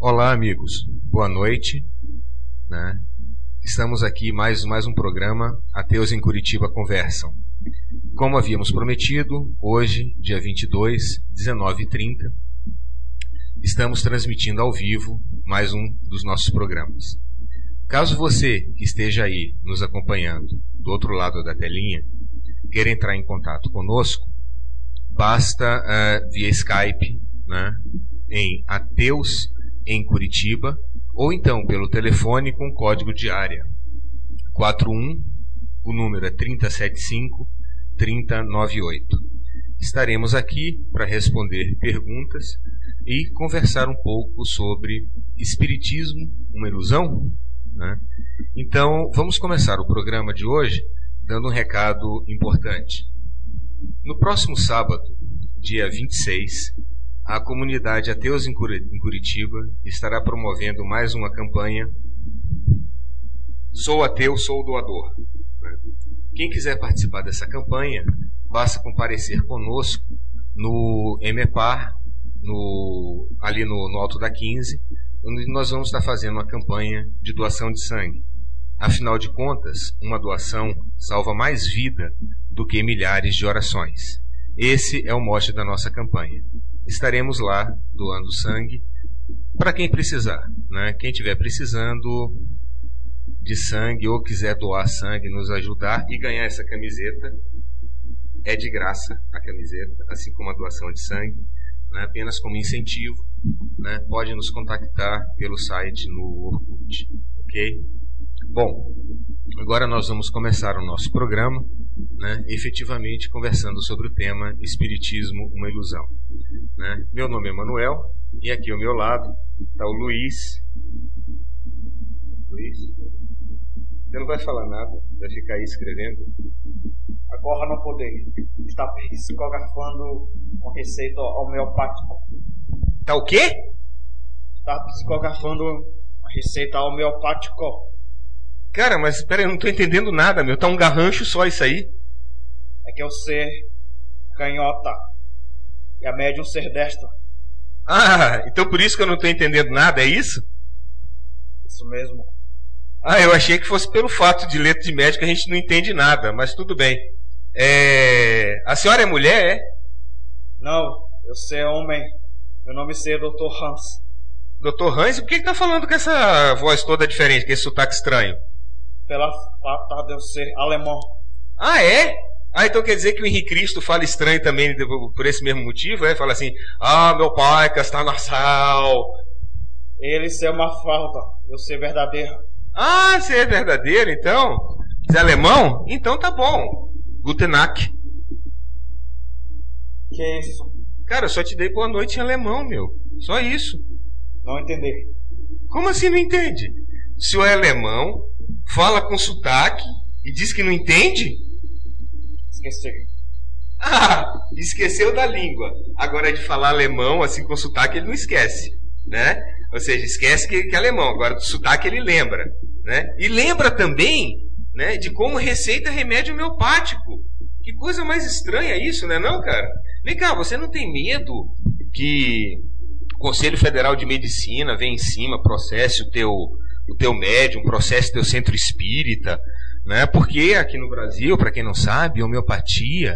Olá, amigos. Boa noite. Né? Estamos aqui mais um programa Ateus em Curitiba Conversam. Como havíamos prometido, hoje, dia 22, 19h30, estamos transmitindo ao vivo mais um dos nossos programas. Caso você que esteja aí nos acompanhando do outro lado da telinha queira entrar em contato conosco, basta via Skype, né, em Ateus em Curitiba, ou então pelo telefone com código de área 41, o número é 3075-3098. Estaremos aqui para responder perguntas e conversar um pouco sobre espiritismo, uma ilusão? Né? Então, vamos começar o programa de hoje dando um recado importante. No próximo sábado, dia 26, a comunidade Ateus em Curitiba estará promovendo mais uma campanha Sou Ateu, Sou Doador. Quem quiser participar dessa campanha, basta comparecer conosco no EMEPAR, ali no Alto da 15, onde nós vamos estar fazendo uma campanha de doação de sangue. Afinal de contas, uma doação salva mais vida do que milhares de orações. Esse é o mote da nossa campanha. Estaremos lá doando sangue para quem precisar, né? Quem estiver precisando de sangue ou quiser doar sangue, nos ajudar e ganhar essa camiseta, é de graça a camiseta, assim como a doação de sangue, né? Apenas como incentivo, né? Pode nos contactar pelo site no Orkut, ok? Bom, agora nós vamos começar o nosso programa, né, efetivamente conversando sobre o tema Espiritismo, uma ilusão. Né? Meu nome é Manuel e aqui ao meu lado está o Luiz. Luiz, você não vai falar nada, vai ficar aí escrevendo? Agora não poder. Está psicografando uma receita homeopática. Tá o quê? Está psicografando uma receita homeopática. Cara, mas espera aí, eu não estou entendendo nada, meu. Tá um garrancho só isso aí. É que eu ser canhota e a médium ser destra. Ah, então por isso que eu não estou entendendo nada, é isso? Isso mesmo. Ah, eu achei que fosse pelo fato de letra de médico a gente não entende nada, mas tudo bem. A senhora é mulher, é? Não, eu ser homem. Meu nome é Dr. Hans. Dr. Hans? Por que está falando com essa voz toda diferente, com esse sotaque estranho? Pela fato de eu ser alemão. Ah, é? Ah, então quer dizer que o Henrique Cristo fala estranho também por esse mesmo motivo? Fala assim, meu pai que está na sal. Ele ser uma falta, eu ser verdadeiro. Ah, você é verdadeiro, então? Você é alemão? Então tá bom. Guten Nacht. Que é isso? Cara, eu só te dei boa noite em alemão, meu. Só isso. Não entendi. Como assim não entende? O senhor é alemão, fala com sotaque e diz que não entende? Esqueci. Ah, esqueceu da língua. Agora de falar alemão, assim com sotaque, ele não esquece, né? Ou seja, esquece que é alemão. Agora do sotaque ele lembra, né? E lembra também, né, de como receita remédio homeopático. Que coisa mais estranha isso, né, não, cara? Vem cá, você não tem medo que o Conselho Federal de Medicina venha em cima, processe o teu médium, processe o teu centro espírita, né? Porque aqui no Brasil, para quem não sabe, a homeopatia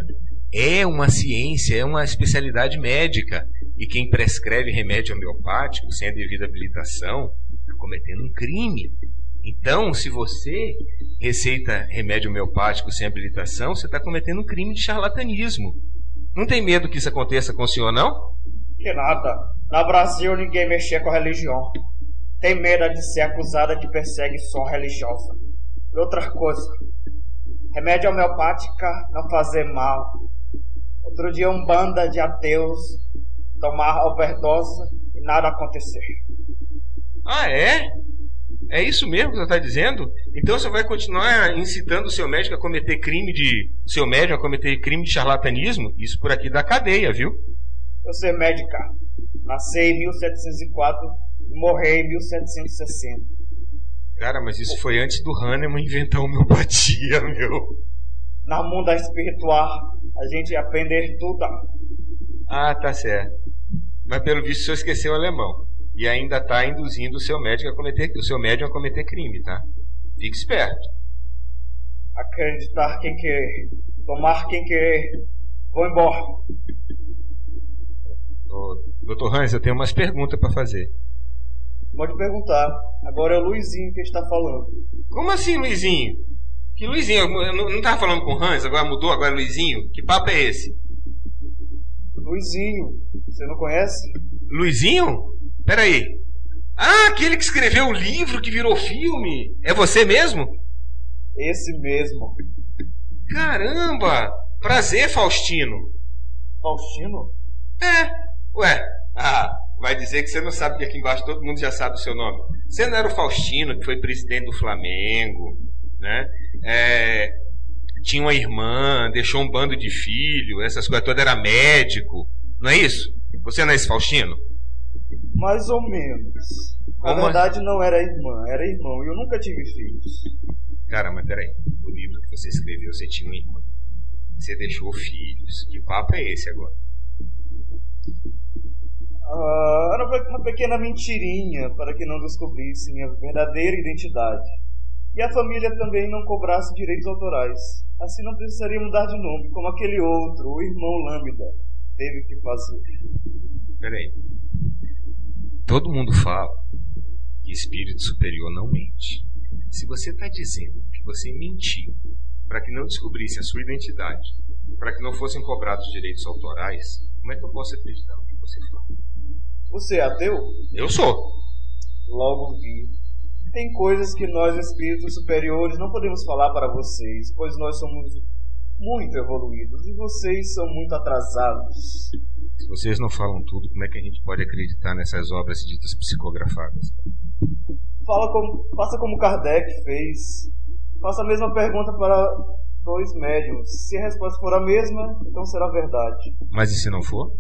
é uma ciência, é uma especialidade médica. E quem prescreve remédio homeopático sem a devida habilitação está cometendo um crime. Então, se você receita remédio homeopático sem habilitação, você está cometendo um crime de charlatanismo. Não tem medo que isso aconteça com o senhor, não? Que nada. No Brasil ninguém mexia com a religião. Tem medo de ser acusada de perseguição religiosa. E outra coisa, remédio homeopática não fazer mal. Outro dia um banda de ateus tomar overdose e nada acontecer. Ah, é? É isso mesmo que você está dizendo? Então você vai continuar incitando o seu médico a cometer crime de charlatanismo? Isso por aqui da cadeia, viu? Eu sou médica. Nasci em 1704 e morri em 1760. Cara, mas isso foi antes do Hahnemann inventar a homeopatia, meu. No mundo espiritual, a gente aprende tudo. Ah, tá certo. Mas pelo visto o senhor esqueceu o alemão. E ainda está induzindo o seu médium a cometer crime, tá? Fique esperto. Acreditar quem querer, tomar quem querer. Vou embora. Dr. Hans, eu tenho umas perguntas para fazer. Pode perguntar. Agora é o Luizinho que está falando. Como assim, Luizinho? Que Luizinho? Eu não estava falando com o Hans, agora mudou, agora é Luizinho? Que papo é esse? Luizinho. Você não conhece? Luizinho? Peraí. Ah, aquele que escreveu o livro que virou filme. É você mesmo? Esse mesmo. Caramba! Prazer, Faustino. Faustino? É. Ué, vai dizer que você não sabe que aqui embaixo todo mundo já sabe o seu nome. Você não era o Faustino, que foi presidente do Flamengo, né? Tinha uma irmã, deixou um bando de filhos, essas coisas todas, era médico. Não é isso? Você não é esse Faustino? Mais ou menos. Na verdade não era irmã, era irmão. E eu nunca tive filhos. Cara, mas peraí. No livro que você escreveu, você tinha uma irmã. Você deixou filhos. Que papo é esse agora? Era uma pequena mentirinha para que não descobrissem minha verdadeira identidade. E a família também não cobrasse direitos autorais. Assim não precisaria mudar de nome, como aquele outro, o irmão Lambda, teve que fazer. Peraí. Todo mundo fala que espírito superior não mente. Se você está dizendo que você mentiu para que não descobrisse a sua identidade, para que não fossem cobrados direitos autorais, como é que eu posso acreditar no que você fala? Você é ateu? Eu sou. Logo vi. Tem coisas que nós, espíritos superiores, não podemos falar para vocês, pois nós somos muito evoluídos e vocês são muito atrasados. Se vocês não falam tudo, como é que a gente pode acreditar nessas obras ditas psicografadas? Faça como Kardec fez. Faça a mesma pergunta para 2 médiums. Se a resposta for a mesma, então será verdade. Mas e se não for?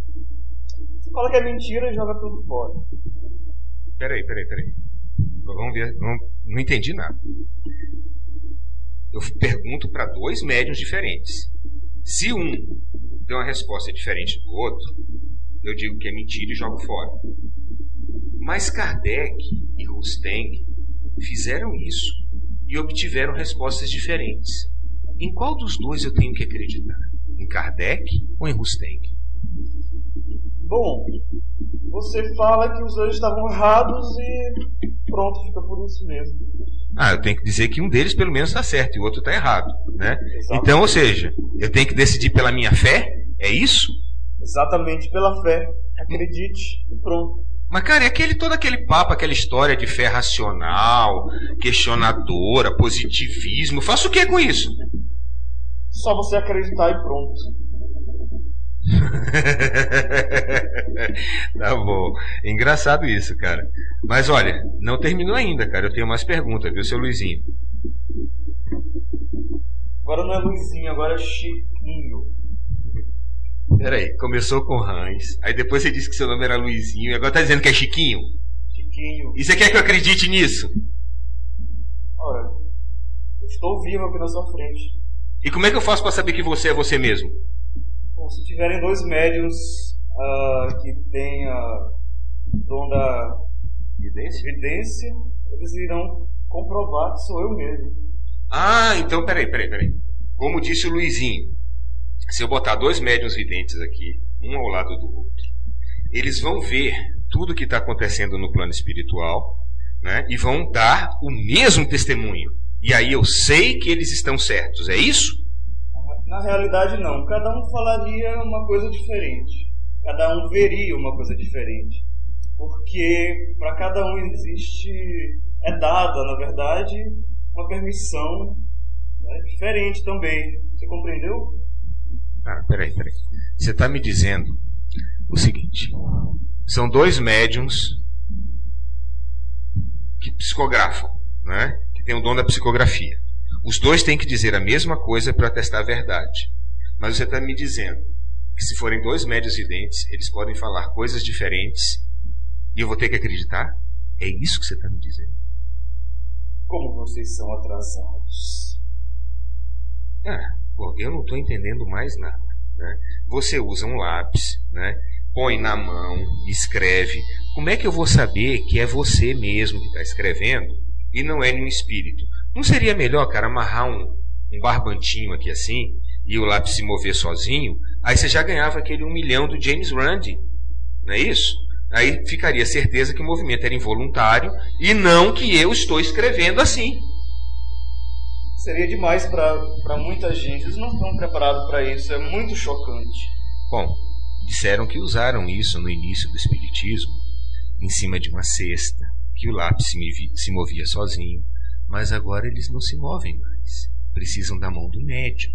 Você fala que é mentira e joga tudo fora. Peraí. Vamos ver. Não entendi nada. Eu pergunto para 2 médiums diferentes. Se um tem uma resposta diferente do outro, eu digo que é mentira e jogo fora. Mas Kardec e Rusteng fizeram isso e obtiveram respostas diferentes. Em qual dos dois eu tenho que acreditar? Em Kardec ou em Rusteng? Bom, você fala que os dois estavam errados e pronto, fica por isso mesmo. Eu tenho que dizer que um deles pelo menos está certo e o outro está errado, né? Exatamente. Então, ou seja, eu tenho que decidir pela minha fé? É isso? Exatamente, pela fé. Acredite e pronto. Mas, cara, e todo aquele papo, aquela história de fé racional, questionadora, positivismo? Faço o que com isso? Só você acreditar e pronto. Tá bom. Engraçado isso, cara. Mas olha, não terminou ainda, cara. Eu tenho mais perguntas, viu, seu Luizinho? Agora não é Luizinho, agora é Chiquinho. Peraí, começou com Hans, aí depois você disse que seu nome era Luizinho, e agora tá dizendo que é Chiquinho? Chiquinho. E você quer que eu acredite nisso? Olha, eu estou vivo aqui na sua frente. E como é que eu faço pra saber que você é você mesmo? Bom, se tiverem 2 médiums que tenham dom da evidência, eles irão comprovar que sou eu mesmo. Então peraí. Como disse o Luizinho, se eu botar 2 médiuns videntes aqui, um ao lado do outro, eles vão ver tudo o que está acontecendo no plano espiritual, né, e vão dar o mesmo testemunho. E aí eu sei que eles estão certos, é isso? Na realidade não, cada um falaria uma coisa diferente, cada um veria uma coisa diferente, porque para cada um é dada, na verdade, uma permissão, né, diferente também. Você compreendeu? Peraí. Você está me dizendo o seguinte: são 2 médiums que psicografam, né? Que têm o dom da psicografia. Os 2 têm que dizer a mesma coisa para atestar a verdade. Mas você está me dizendo que se forem 2 médiuns videntes, eles podem falar coisas diferentes e eu vou ter que acreditar? É isso que você está me dizendo? Como vocês são atrasados. Eu não estou entendendo mais nada, né? Você usa um lápis, né? Põe na mão, escreve, Como é que eu vou saber que é você mesmo que está escrevendo e não é nenhum espírito? Não seria melhor, cara, amarrar um barbantinho aqui assim e o lápis se mover sozinho? Aí você já ganhava aquele 1 milhão do James Randi, não é isso? Aí ficaria certeza que o movimento era involuntário e não que eu estou escrevendo assim. Seria demais para muita gente. Eles não estão preparados para isso. É muito chocante. Bom, disseram que usaram isso no início do espiritismo, em cima de uma cesta, que o lápis se movia sozinho, mas agora eles não se movem mais. Precisam da mão do médium.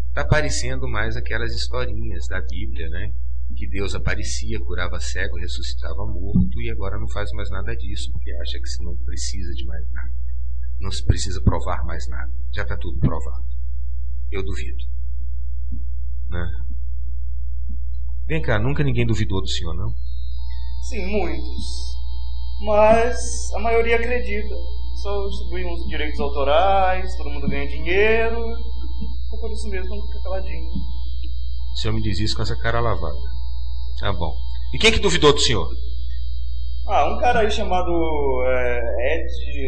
Está parecendo mais aquelas historinhas da Bíblia, né? Que Deus aparecia, curava cego, ressuscitava morto, e agora não faz mais nada disso, porque acha que não precisa de mais nada. Não se precisa provar mais nada. Já está tudo provado. Eu duvido. Né? Vem cá, nunca ninguém duvidou do senhor, não? Sim, muitos. Mas a maioria acredita. Só distribuem uns direitos autorais, todo mundo ganha dinheiro. É por isso mesmo, fica caladinho. O senhor me diz isso com essa cara lavada. Ah, bom. E quem que duvidou do senhor? Um cara aí chamado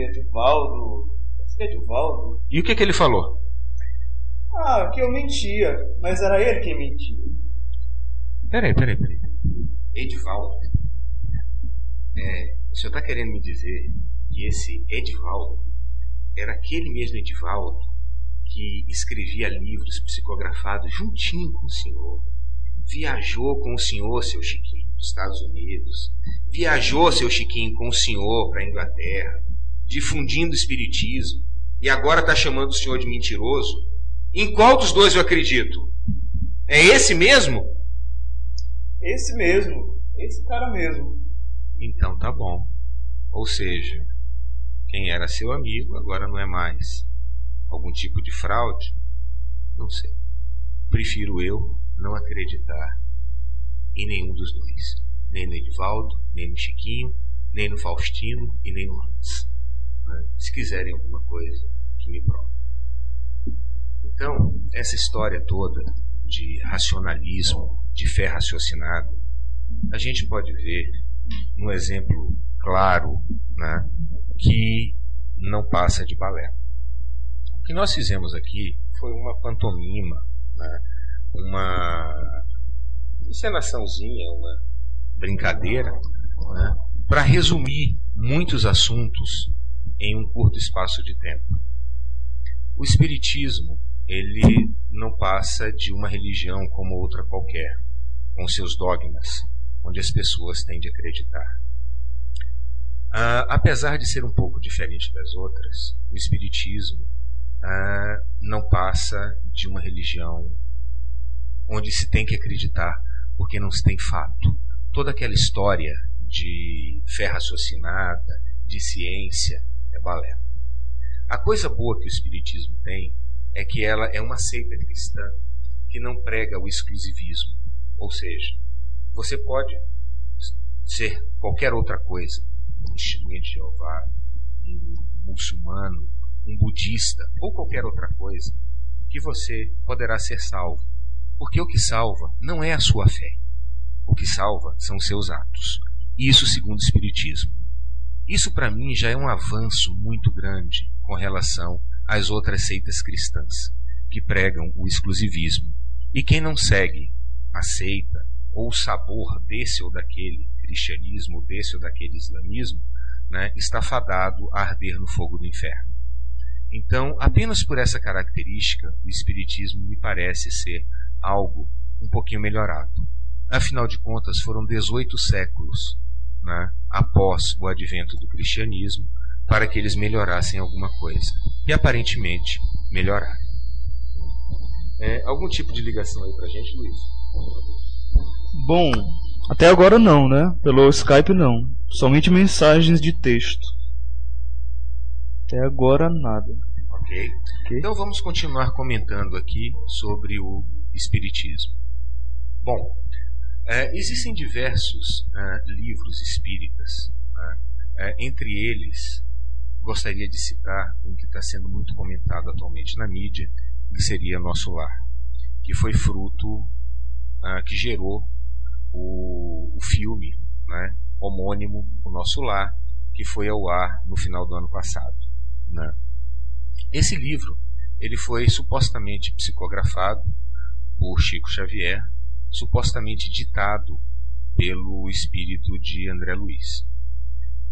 Edivaldo. Acho que é Edivaldo. E o que ele falou? Que eu mentia. Mas era ele quem mentia. Peraí. Edivaldo? O senhor está querendo me dizer que esse Edivaldo era aquele mesmo Edivaldo que escrevia livros psicografados juntinho com o senhor? Viajou com o senhor, seu Chiquinho, nos Estados Unidos. Viajou, seu Chiquinho, com o senhor para a Inglaterra, difundindo o espiritismo, e agora está chamando o senhor de mentiroso? Em qual dos dois eu acredito? É esse mesmo? Esse mesmo. Esse cara mesmo. Então tá bom. Ou seja, quem era seu amigo agora não é mais. Algum tipo de fraude? Não sei. Prefiro eu não acreditar em nenhum dos dois. Nem no Edivaldo, nem no Chiquinho, nem no Faustino e nem no Hans. Se quiserem alguma coisa, que me prove. Então, essa história toda de racionalismo, de fé raciocinada, a gente pode ver um exemplo claro, né, que não passa de balela. O que nós fizemos aqui foi uma pantomima, né, uma encenaçãozinha, uma brincadeira, né, para resumir muitos assuntos em um curto espaço de tempo. O espiritismo, ele não passa de uma religião como outra qualquer, com seus dogmas, onde as pessoas têm de acreditar. Apesar de ser um pouco diferente das outras, o espiritismo não passa de uma religião onde se tem que acreditar porque não se tem fato. Toda aquela história de fé raciocinada, de ciência, é balela. A coisa boa que o espiritismo tem é que ela é uma seita cristã que não prega o exclusivismo. Ou seja, você pode ser qualquer outra coisa, um testemunha de Jeová, um muçulmano, um budista ou qualquer outra coisa, que você poderá ser salvo. Porque o que salva não é a sua fé. O que salva são os seus atos. Isso segundo o espiritismo. Isso para mim já é um avanço muito grande com relação às outras seitas cristãs que pregam o exclusivismo. E quem não segue a seita ou o sabor desse ou daquele cristianismo, desse ou daquele islamismo, né, está fadado a arder no fogo do inferno. Então, apenas por essa característica, o espiritismo me parece ser algo um pouquinho melhorado. Afinal de contas, foram 18 séculos, né, após o advento do cristianismo, para que eles melhorassem alguma coisa. E aparentemente melhoraram. Algum tipo de ligação aí pra gente, Luiz? Bom, até agora não, né? Pelo Skype não. Somente mensagens de texto. Até agora nada. Ok. Então vamos continuar comentando aqui sobre o espiritismo. Bom, existem diversos livros espíritas. Entre eles, gostaria de citar um que está sendo muito comentado atualmente na mídia, que seria Nosso Lar, que foi fruto, que gerou o filme né, homônimo, O Nosso Lar, que foi ao ar no final do ano passado, né? Esse livro ele foi supostamente psicografado por Chico Xavier, supostamente ditado pelo espírito de André Luiz.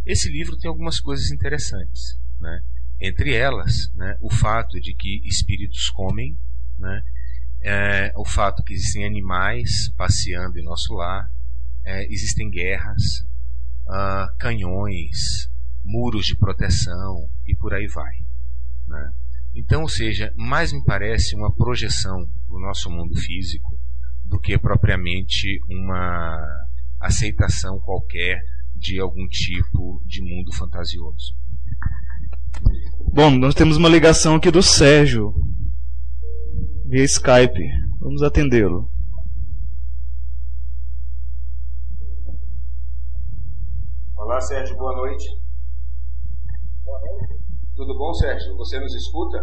Esse livro tem algumas coisas interessantes, né? Entre elas, né, o fato de que espíritos comem, né, o fato que existem animais passeando em nosso lar, existem guerras, canhões, muros de proteção e por aí vai, né? Então, ou seja, mais me parece uma projeção do nosso mundo físico do que propriamente uma aceitação qualquer de algum tipo de mundo fantasioso. Bom, nós temos uma ligação aqui do Sérgio via Skype. Vamos atendê-lo. Olá, Sérgio, boa noite. Boa noite. Tudo bom, Sérgio? Você nos escuta?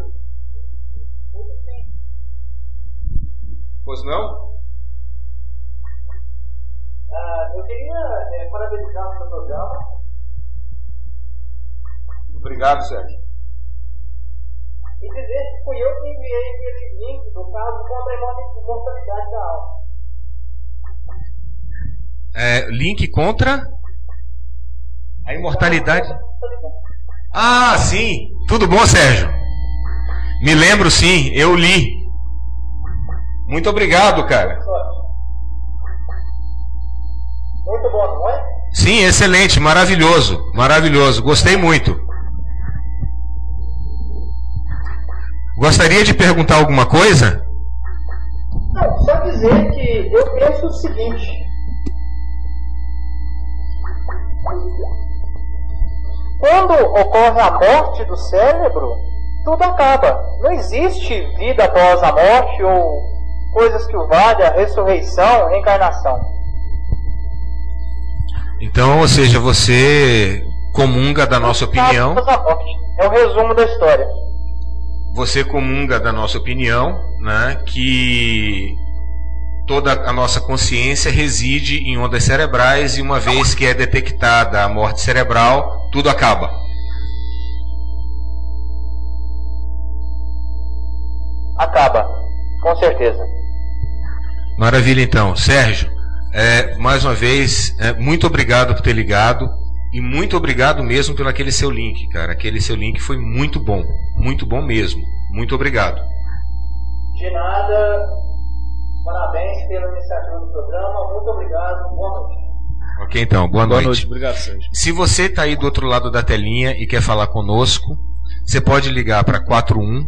Pois não? Eu queria parabenizar o seu programa. Obrigado, Sérgio. E dizer que fui eu que enviei aquele link do caso contra a imortalidade da alma. Link contra a imortalidade? Ah, sim. Tudo bom, Sérgio? Me lembro, sim. Eu li. Muito obrigado, cara. Muito bom, não é? Sim, excelente. Maravilhoso. Maravilhoso. Gostei muito. Gostaria de perguntar alguma coisa? Não, só dizer que eu penso o seguinte. Quando ocorre a morte do cérebro, tudo acaba. Não existe vida após a morte ou coisas que o valha, ressurreição, reencarnação. Então, ou seja, você comunga da nossa opinião. É o resumo da história. Você comunga da nossa opinião, né, que toda a nossa consciência reside em ondas cerebrais e uma vez que é detectada a morte cerebral, tudo acaba. Acaba, com certeza. Maravilha, então. Sérgio, mais uma vez, muito obrigado por ter ligado e muito obrigado mesmo pelo aquele seu link, cara. Aquele seu link foi muito bom mesmo. Muito obrigado. De nada. Parabéns pela iniciativa do programa. Muito obrigado. Boa noite. Ok, então. Boa noite. Boa noite. Obrigado, Sérgio. Se você está aí do outro lado da telinha e quer falar conosco, você pode ligar para 41,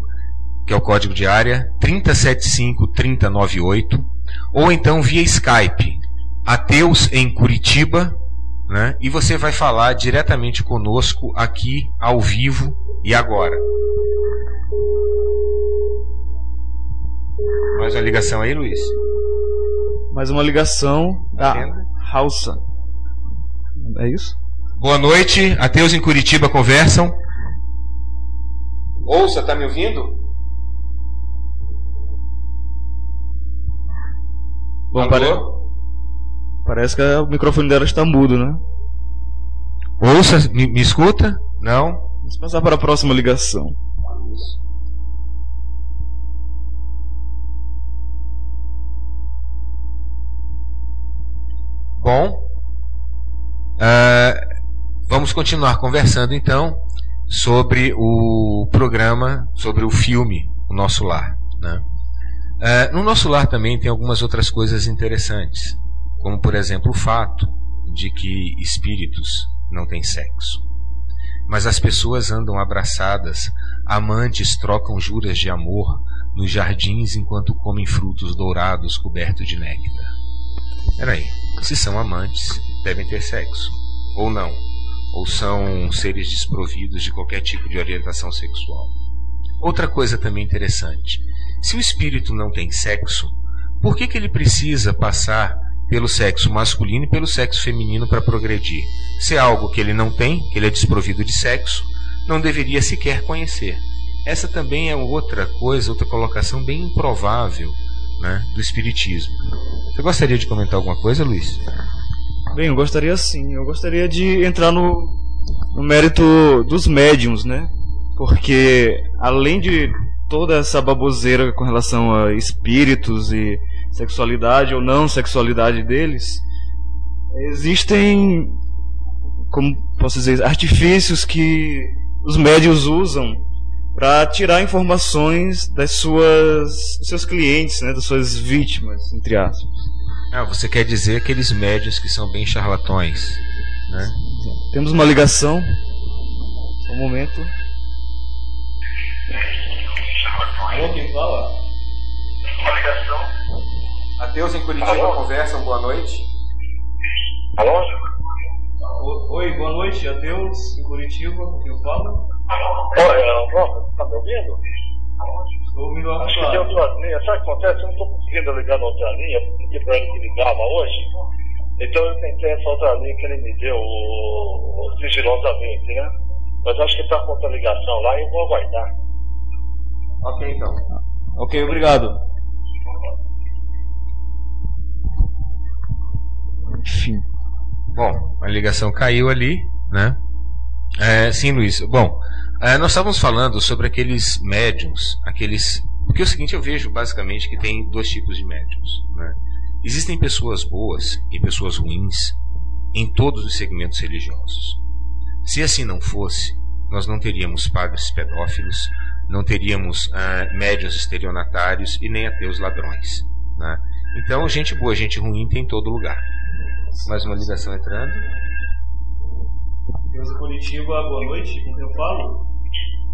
que é o código de área, 3075-3098, ou então via Skype, Ateus em Curitiba, né? E você vai falar diretamente conosco aqui, ao vivo e agora. Mais uma ligação aí, Luiz? Mais uma ligação da Hausa. É isso? Boa noite, Ateus em Curitiba conversam. Ouça, tá me ouvindo? Bom, parece que o microfone dela está mudo, né? Ouça, me escuta? Não? Vamos passar para a próxima ligação. Bom, vamos continuar conversando então sobre o programa, sobre o filme O Nosso Lar, né? No Nosso Lar também tem algumas outras coisas interessantes, como por exemplo o fato de que espíritos não têm sexo, mas as pessoas andam abraçadas, amantes trocam juras de amor nos jardins enquanto comem frutos dourados cobertos de néctar. Peraí, se são amantes, devem ter sexo, ou não, ou são seres desprovidos de qualquer tipo de orientação sexual. Outra coisa também interessante, se o espírito não tem sexo, por que ele precisa passar pelo sexo masculino e pelo sexo feminino para progredir? Se é algo que ele não tem, que ele é desprovido de sexo, não deveria sequer conhecer. Essa também é outra coisa, outra colocação bem improvável, né, do espiritismo. Você gostaria de comentar alguma coisa, Luiz? Bem, eu gostaria sim. Eu gostaria de entrar no mérito dos médiums, né? Porque além de toda essa baboseira com relação a espíritos e sexualidade ou não sexualidade deles, existem, como posso dizer, artifícios que os médiuns usam para tirar informações dos seus clientes, né, das suas vítimas, entre aspas. Você quer dizer aqueles médiuns que são bem charlatões, né? Temos uma ligação. Só um momento. Alô, quem fala? Uma ligação. Ateus em Curitiba conversam, boa noite. Alô? Oi, boa noite, Ateus em Curitiba, com quem eu falo? Oi, tá me ouvindo? Estou ouvindo a Acho que tem duas linhas. Sabe o que acontece? Eu não estou conseguindo ligar na outra linha, pedi para ele que ligava hoje. Então eu tentei essa outra linha que ele me deu sigilosamente, né? Mas acho que está com outra ligação lá e eu vou aguardar. Ok, então. Ok, obrigado. Enfim. Bom, a ligação caiu ali, né? Sim, Luiz. Bom, nós estávamos falando sobre aqueles médiums, porque é o seguinte, eu vejo basicamente que tem dois tipos de médiums, né? Existem pessoas boas e pessoas ruins em todos os segmentos religiosos. Se assim não fosse, nós não teríamos padres pedófilos, não teríamos médiuns estelionatários e nem ateus ladrões, né? Então, gente boa, gente ruim tem em todo lugar. Mais uma ligação entrando. Ateus em Curitiba, boa noite, com quem eu falo?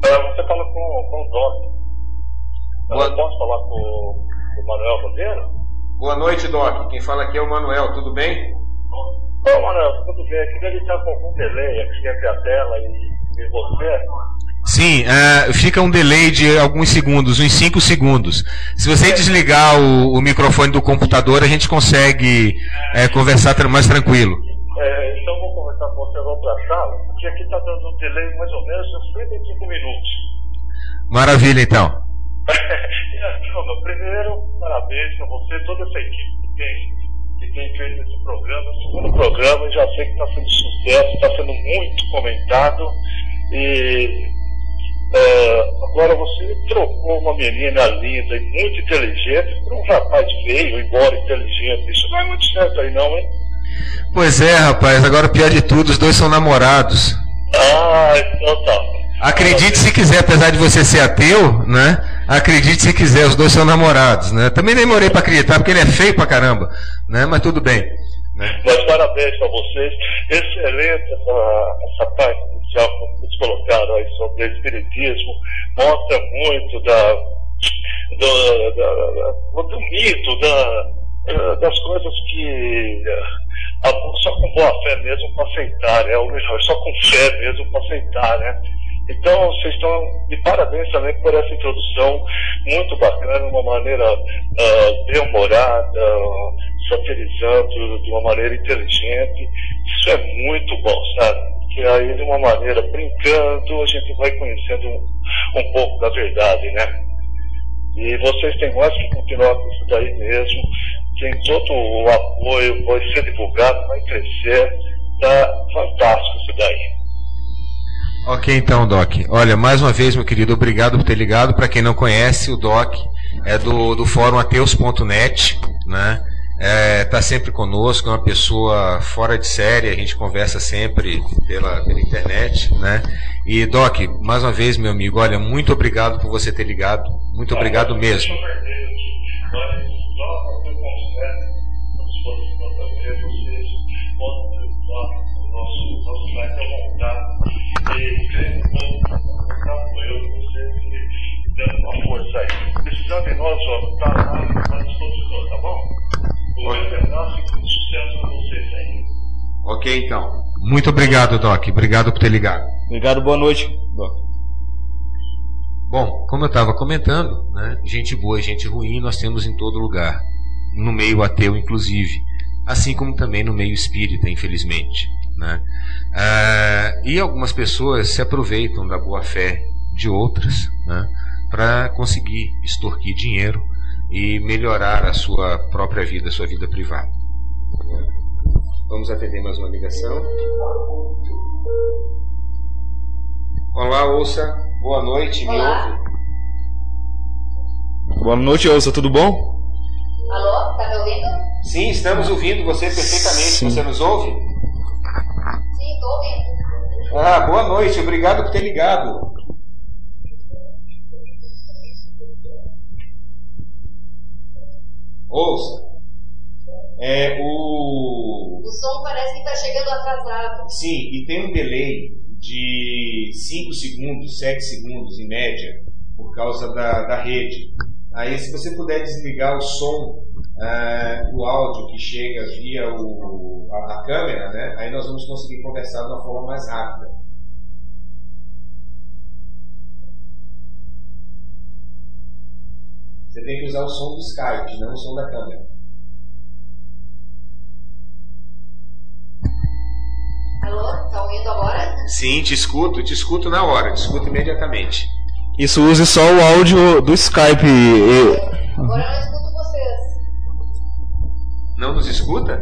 Você fala com o Doc. Eu posso falar com o Manuel Monteiro? Boa noite, Doc. Quem fala aqui é o Manuel, tudo bem? Ô, Manuel, tudo bem. Aqui deve estar com algum delay aqui entre a tela e você. Sim, fica um delay de alguns segundos, uns 5 segundos. Se você desligar o microfone do computador, a gente consegue conversar mais tranquilo. Então eu vou conversar com você lá para a sala, porque aqui está dando um delay mais ou menos de 35 minutos. Maravilha, então. Primeiro, parabéns para você e toda essa equipe que tem feito esse programa. O segundo programa, eu já sei que está sendo sucesso, está sendo muito comentado. E agora você trocou uma menina linda e muito inteligente por um rapaz feio, embora inteligente. Isso não é muito certo aí não, hein? Pois é, rapaz. Agora o pior de tudo, os dois são namorados. Então tá. Acredite se quiser, apesar de você ser ateu, né? Acredite se quiser, os dois são namorados, né? Também demorei para acreditar, porque ele é feio pra caramba, né? Mas tudo bem, né? Mas parabéns para vocês. Excelente essa parte inicial que vocês colocaram aí sobre o espiritismo. Mostra muito do mito, das coisas que só com boa fé mesmo para aceitar, né? Ou melhor, só com fé mesmo para aceitar, né? Então, vocês estão de parabéns também por essa introdução muito bacana, uma maneira bem-humorada, satirizando de uma maneira inteligente. Isso é muito bom, sabe? Porque aí, de uma maneira brincando, a gente vai conhecendo um pouco da verdade, né? E vocês têm mais que continuar com isso daí mesmo. Tem todo o apoio, vai ser divulgado, vai crescer. Tá fantástico isso daí. Ok, então, Doc. Olha, mais uma vez, meu querido, obrigado por ter ligado. Para quem não conhece, o Doc é do fórum ateus.net, né? Tá sempre conosco, é uma pessoa fora de série, a gente conversa sempre pela internet, né? E, Doc, mais uma vez, meu amigo, olha, muito obrigado por você ter ligado. Muito obrigado mesmo. Precisando de nós, tá lá à disposição, tá bom? O meu pedaço e sucesso para vocês aí. Ok, então. Muito obrigado, Doc. Obrigado por ter ligado. Obrigado, boa noite, Doc. Bom, como eu estava comentando, né, gente boa e gente ruim nós temos em todo lugar. No meio ateu, inclusive. Assim como também no meio espírita, infelizmente, né? E algumas pessoas se aproveitam da boa fé de outras, né, para conseguir extorquir dinheiro e melhorar a sua própria vida, a sua vida privada. Vamos atender mais uma ligação. Olá, Ouça. Boa noite, me ouve? Boa noite, Ouça, tudo bom? Alô, tá me ouvindo? Sim, estamos ouvindo você perfeitamente. Sim. Você nos ouve? Sim, tô ouvindo. Ah, boa noite. Obrigado por ter ligado. Ouça. O som parece que tá chegando atrasado. Sim, e tem um delay de 5 segundos, 7 segundos em média, por causa da rede. Aí, se você puder desligar o som do áudio que chega via a câmera, né? Aí nós vamos conseguir conversar de uma forma mais rápida. Você tem que usar o som do Skype, não o som da câmera. Alô, tá ouvindo agora? Sim, te escuto na hora, te escuto imediatamente. Isso, use só o áudio do Skype. Agora eu não escuto vocês. Não nos escuta?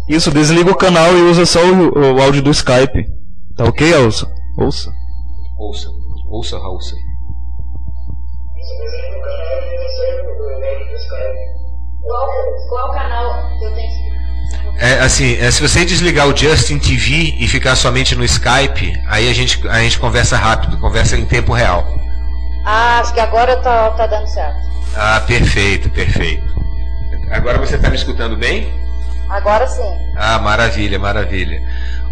Isso, desliga o canal e usa só o áudio do Skype. Tá ok, Ouça? Ouça. Ouça. Qual canal eu tenho que... Se você desligar o Justin TV e ficar somente no Skype, aí a gente conversa rápido, conversa em tempo real. Ah, acho que agora tá dando certo. Ah, perfeito. Agora você está me escutando bem? Agora sim. Ah, maravilha.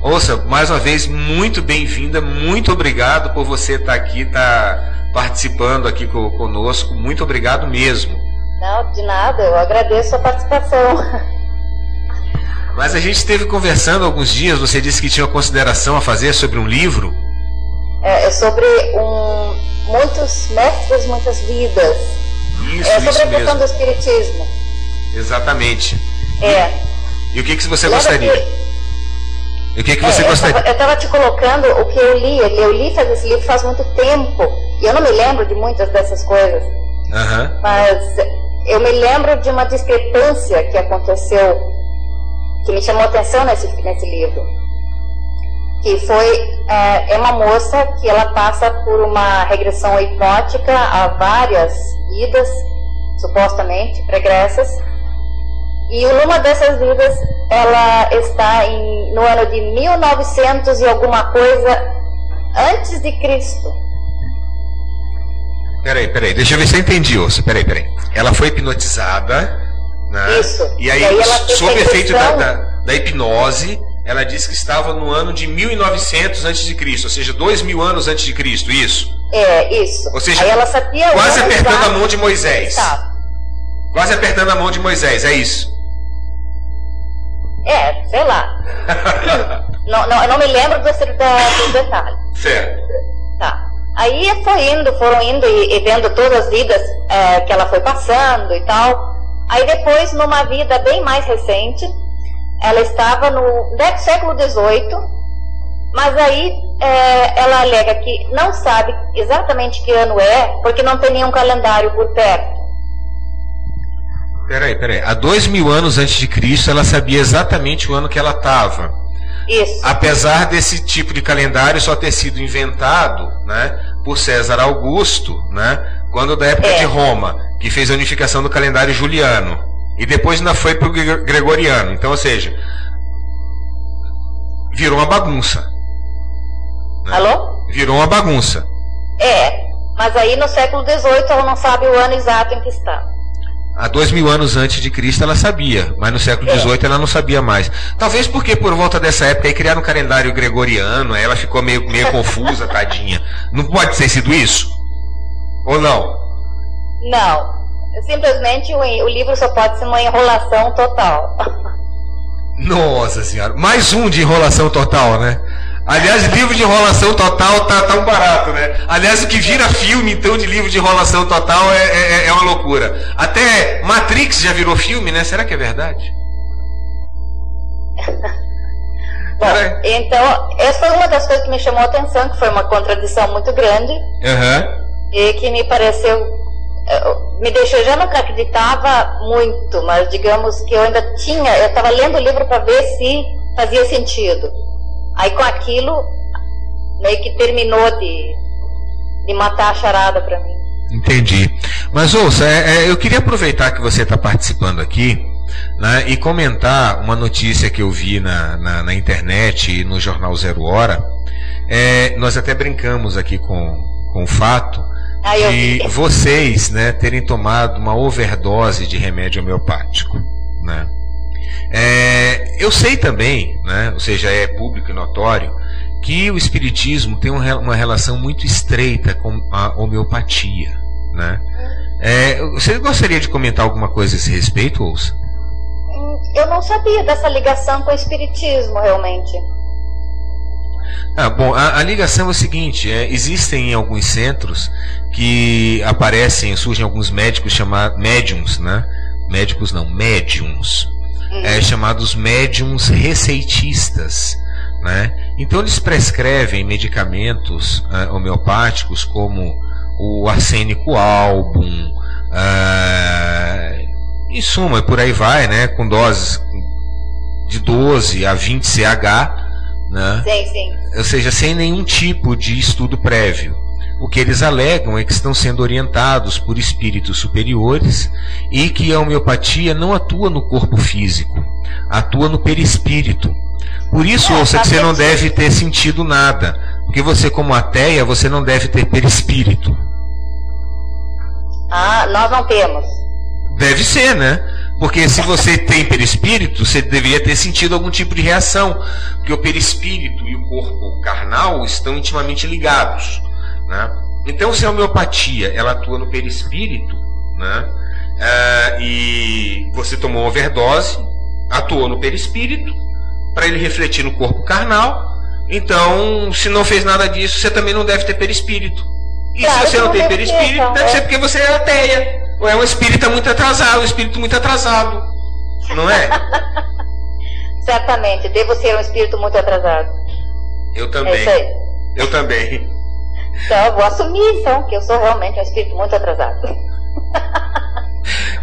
Ouça, mais uma vez, muito bem-vinda, muito obrigado por você estar aqui, participando aqui conosco, muito obrigado mesmo. Não, de nada, eu agradeço a participação. Mas a gente esteve conversando há alguns dias, você disse que tinha uma consideração a fazer sobre um livro. É sobre muitos mestres, muitas vidas. Isso sobre a questão mesmo. do espiritismo. Exatamente. E o que você Lembra gostaria? E o que você gostaria? Eu estava te colocando o que eu li. Eu li esse livro faz muito tempo. E eu não me lembro de muitas dessas coisas. Uhum. Mas eu me lembro de uma discrepância que aconteceu, que me chamou a atenção nesse livro. Que foi uma moça que ela passa por uma regressão hipnótica a várias idas, supostamente, pregressas. E numa dessas vidas, ela está no ano de 1900 e alguma coisa antes de Cristo. Peraí, deixa eu ver se eu entendi, Ouça. Peraí. Ela foi hipnotizada, né? Isso. E aí ela sob o efeito da hipnose, ela disse que estava no ano de 1900 a.C., ou seja, 2000 anos antes de Cristo, isso? Isso. Ou seja, aí ela sabia quase apertando a mão de Moisés. Quase apertando a mão de Moisés, é isso? Sei lá. Eu não me lembro do detalhe. Certo. Tá. Aí foram indo e vendo todas as vidas que ela foi passando e tal. Aí depois, numa vida bem mais recente, ela estava no século XVIII, mas aí ela alega que não sabe exatamente que ano é, porque não tem nenhum calendário por perto. Peraí. Há 2000 anos antes de Cristo, ela sabia exatamente o ano que ela estava. Isso. Apesar desse tipo de calendário só ter sido inventado, né, por César Augusto, né, quando da época de Roma, que fez a unificação do calendário juliano. E depois ainda foi para o gregoriano. Então, ou seja, virou uma bagunça. Né? Alô? Virou uma bagunça. Mas aí no século XVIII ela não sabe o ano exato em que está. Há 2000 anos antes de Cristo ela sabia, mas no século XVIII ela não sabia mais. Talvez porque por volta dessa época aí criaram um calendário gregoriano, aí ela ficou meio confusa, tadinha. Não pode ter sido isso? Ou não? Não. Simplesmente o livro só pode ser uma enrolação total. Nossa senhora, mais um de enrolação total, né? Aliás, livro de enrolação total tá um barato, né? Aliás, o que vira filme, então, de livro de enrolação total é uma loucura. Até Matrix já virou filme, né? Será que é verdade? Bom, então, essa foi uma das coisas que me chamou a atenção, que foi uma contradição muito grande, e que me pareceu, me deixou, já nunca acreditava muito, mas digamos que eu ainda tinha, eu estava lendo o livro para ver se fazia sentido. Aí com aquilo, meio que terminou de matar a charada para mim. Entendi. Mas ouça, eu queria aproveitar que você está participando aqui, né, e comentar uma notícia que eu vi na internet e no jornal Zero Hora. Nós até brincamos aqui com o fato de vocês, né, terem tomado uma overdose de remédio homeopático, né? Eu sei também, né, ou seja, é público e notório, que o espiritismo tem uma relação muito estreita com a homeopatia, né? Você gostaria de comentar alguma coisa a esse respeito, Ouça? Eu não sabia dessa ligação com o espiritismo, realmente. Bom, a ligação é o seguinte, existem em alguns centros que surgem alguns médicos chamados médiums, né? Médicos não, médiums, chamados médiums receitistas, né? Então eles prescrevem medicamentos homeopáticos como o arsênico album, em suma, por aí vai, né? Com doses de 12 a 20 CH, né? Sim. Ou seja, sem nenhum tipo de estudo prévio. O que eles alegam é que estão sendo orientados por espíritos superiores e que a homeopatia não atua no corpo físico, atua no perispírito. Por isso, ouça, que você não deve ter sentido nada, porque você, como ateia, você não deve ter perispírito. Nós não temos. Deve ser, né? Porque se você tem perispírito, você deveria ter sentido algum tipo de reação, porque o perispírito e o corpo carnal estão intimamente ligados, né? Então, se a homeopatia ela atua no perispírito, né, e você tomou uma overdose, atuou no perispírito para ele refletir no corpo carnal, então, se não fez nada disso, você também não deve ter perispírito. E claro, se você não tem perispírito, deve ser porque você é ateia. Ou é um espírito muito atrasado, não é? Certamente, devo ser um espírito muito atrasado. Eu também. Eu também. Então, eu vou assumir, então, que eu sou realmente um espírito muito atrasado.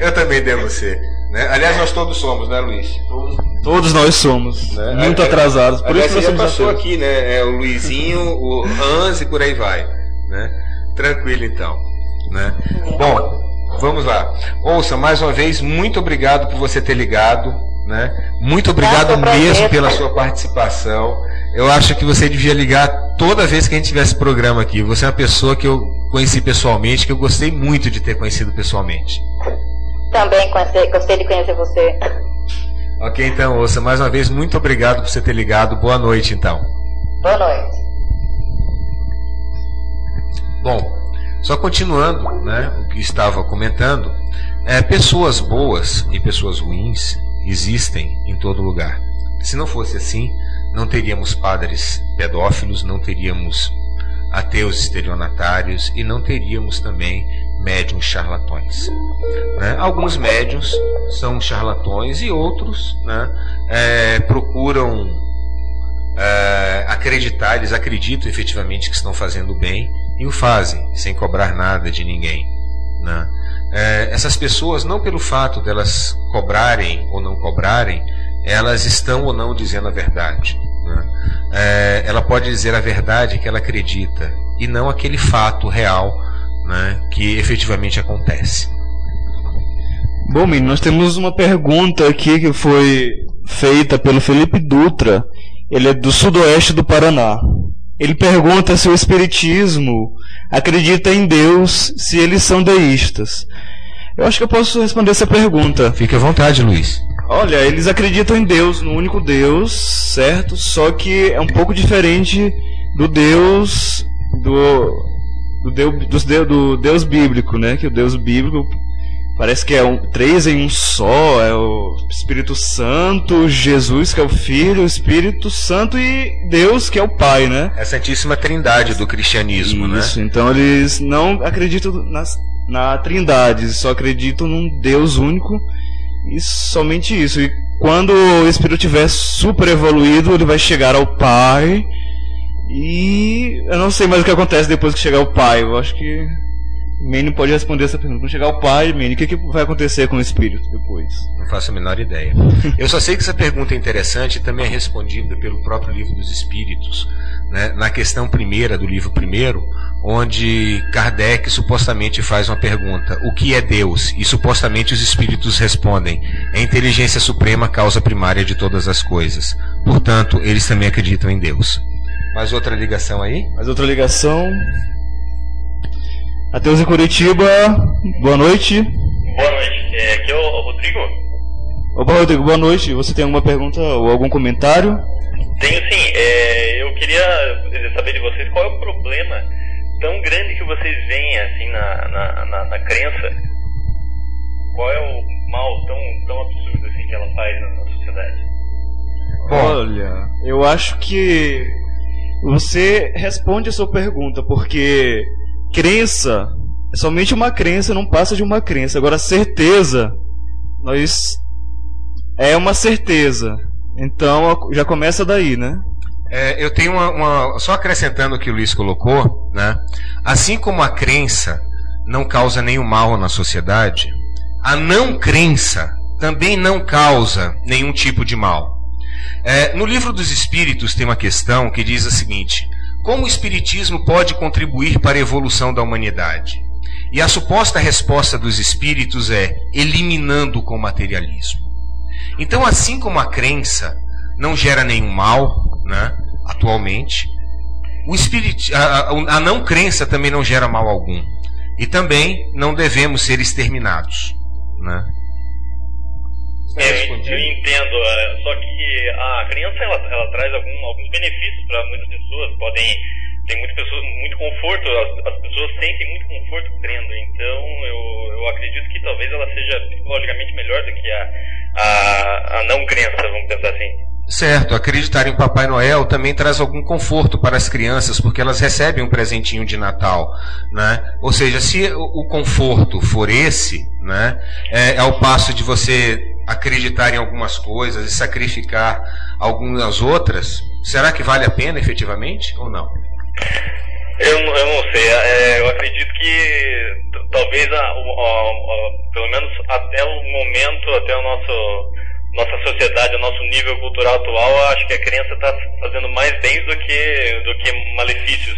Eu também devo ser, né? Aliás, nós todos somos, né, Luiz? Todos nós somos, né? Muito atrasados. Por aliás, isso você já passou aqui, né? O Luizinho, o Hans e por aí vai, né? Tranquilo, então, né? Bom, vamos lá. Ouça, mais uma vez, muito obrigado por você ter ligado, né? Muito obrigado mesmo pela sua participação. Eu acho que você devia ligar toda vez que a gente tivesse programa aqui. Você é uma pessoa que eu conheci pessoalmente, que eu gostei muito de ter conhecido pessoalmente. Também gostei de conhecer você. Ok, então, ouça, mais uma vez, muito obrigado por você ter ligado. Boa noite, então. Boa noite. Bom, só continuando, né, o que estava comentando, pessoas boas e pessoas ruins existem em todo lugar. Se não fosse assim, não teríamos padres pedófilos, não teríamos ateus estelionatários e não teríamos também médiuns charlatões, né? Alguns médiuns são charlatões e outros, né, procuram acreditar, eles acreditam efetivamente que estão fazendo bem e o fazem, sem cobrar nada de ninguém, né? Essas pessoas, não pelo fato delas cobrarem ou não cobrarem, elas estão ou não dizendo a verdade, né? Ela pode dizer a verdade que ela acredita e não aquele fato real, né, que efetivamente acontece. Bom, menino, nós temos uma pergunta aqui que foi feita pelo Felipe Dutra. Ele é do sudoeste do Paraná. Ele pergunta se o espiritismo acredita em Deus, se eles são deístas. Eu acho que eu posso responder essa pergunta. Fique à vontade, Luiz. Olha, eles acreditam em Deus, no único Deus, certo? Só que é um pouco diferente do Deus do Deus bíblico, né? Que o Deus bíblico parece que é três em um só, é o Espírito Santo, Jesus que é o Filho, o Espírito Santo e Deus que é o Pai, né? É a Santíssima Trindade do cristianismo, né? Isso, então eles não acreditam na Trindade, só acreditam num Deus único e somente isso. E quando o espírito estiver super evoluído, ele vai chegar ao Pai. E eu não sei mais o que acontece depois que chegar ao Pai. Eu acho que Manny pode responder essa pergunta. Quando chegar ao Pai, Manny, o que vai acontecer com o espírito depois? Não faço a menor ideia. Eu só sei que essa pergunta é interessante e também é respondida pelo próprio Livro dos Espíritos, né, na questão primeira do livro primeiro, onde Kardec supostamente faz uma pergunta: o que é Deus? E supostamente os espíritos respondem: é a inteligência suprema, causa primária de todas as coisas. Portanto, eles também acreditam em Deus. Mais outra ligação aí? Mais outra ligação. Matheus em Curitiba, boa noite. Boa noite, aqui é o Rodrigo. Opa, Rodrigo, boa noite. Você tem alguma pergunta ou algum comentário? Tenho sim, eu queria saber de vocês qual é o problema tão grande que vocês veem assim na crença. Qual é o mal tão absurdo assim que ela faz na sociedade? Olha, eu acho que você responde a sua pergunta, porque crença é somente uma crença, não passa de uma crença. Agora, certeza, é uma certeza. Então, já começa daí, né? Eu tenho só acrescentando o que o Luiz colocou, né? Assim como a crença não causa nenhum mal na sociedade, a não crença também não causa nenhum tipo de mal. No Livro dos Espíritos tem uma questão que diz a seguinte: como o Espiritismo pode contribuir para a evolução da humanidade? E a suposta resposta dos Espíritos é: eliminando com o materialismo. Então, assim como a crença não gera nenhum mal, né, atualmente, a não crença também não gera mal algum. E também não devemos ser exterminados, né? Eu entendo, só que a crença ela traz alguns benefícios para muitas pessoas. Tem muitas pessoas muito conforto, as pessoas sentem muito conforto crendo. Então eu acredito que talvez ela seja psicologicamente melhor do que a não crença, vamos pensar assim. Certo, acreditar em Papai Noel também traz algum conforto para as crianças, porque elas recebem um presentinho de Natal, né? Ou seja, se o conforto for esse, né, ao passo de você acreditar em algumas coisas e sacrificar algumas outras, será que vale a pena efetivamente ou não? Eu não sei, eu acredito que talvez pelo menos até o momento, até nossa sociedade, o nosso nível cultural atual, eu acho que a crença está fazendo mais bens do que malefícios.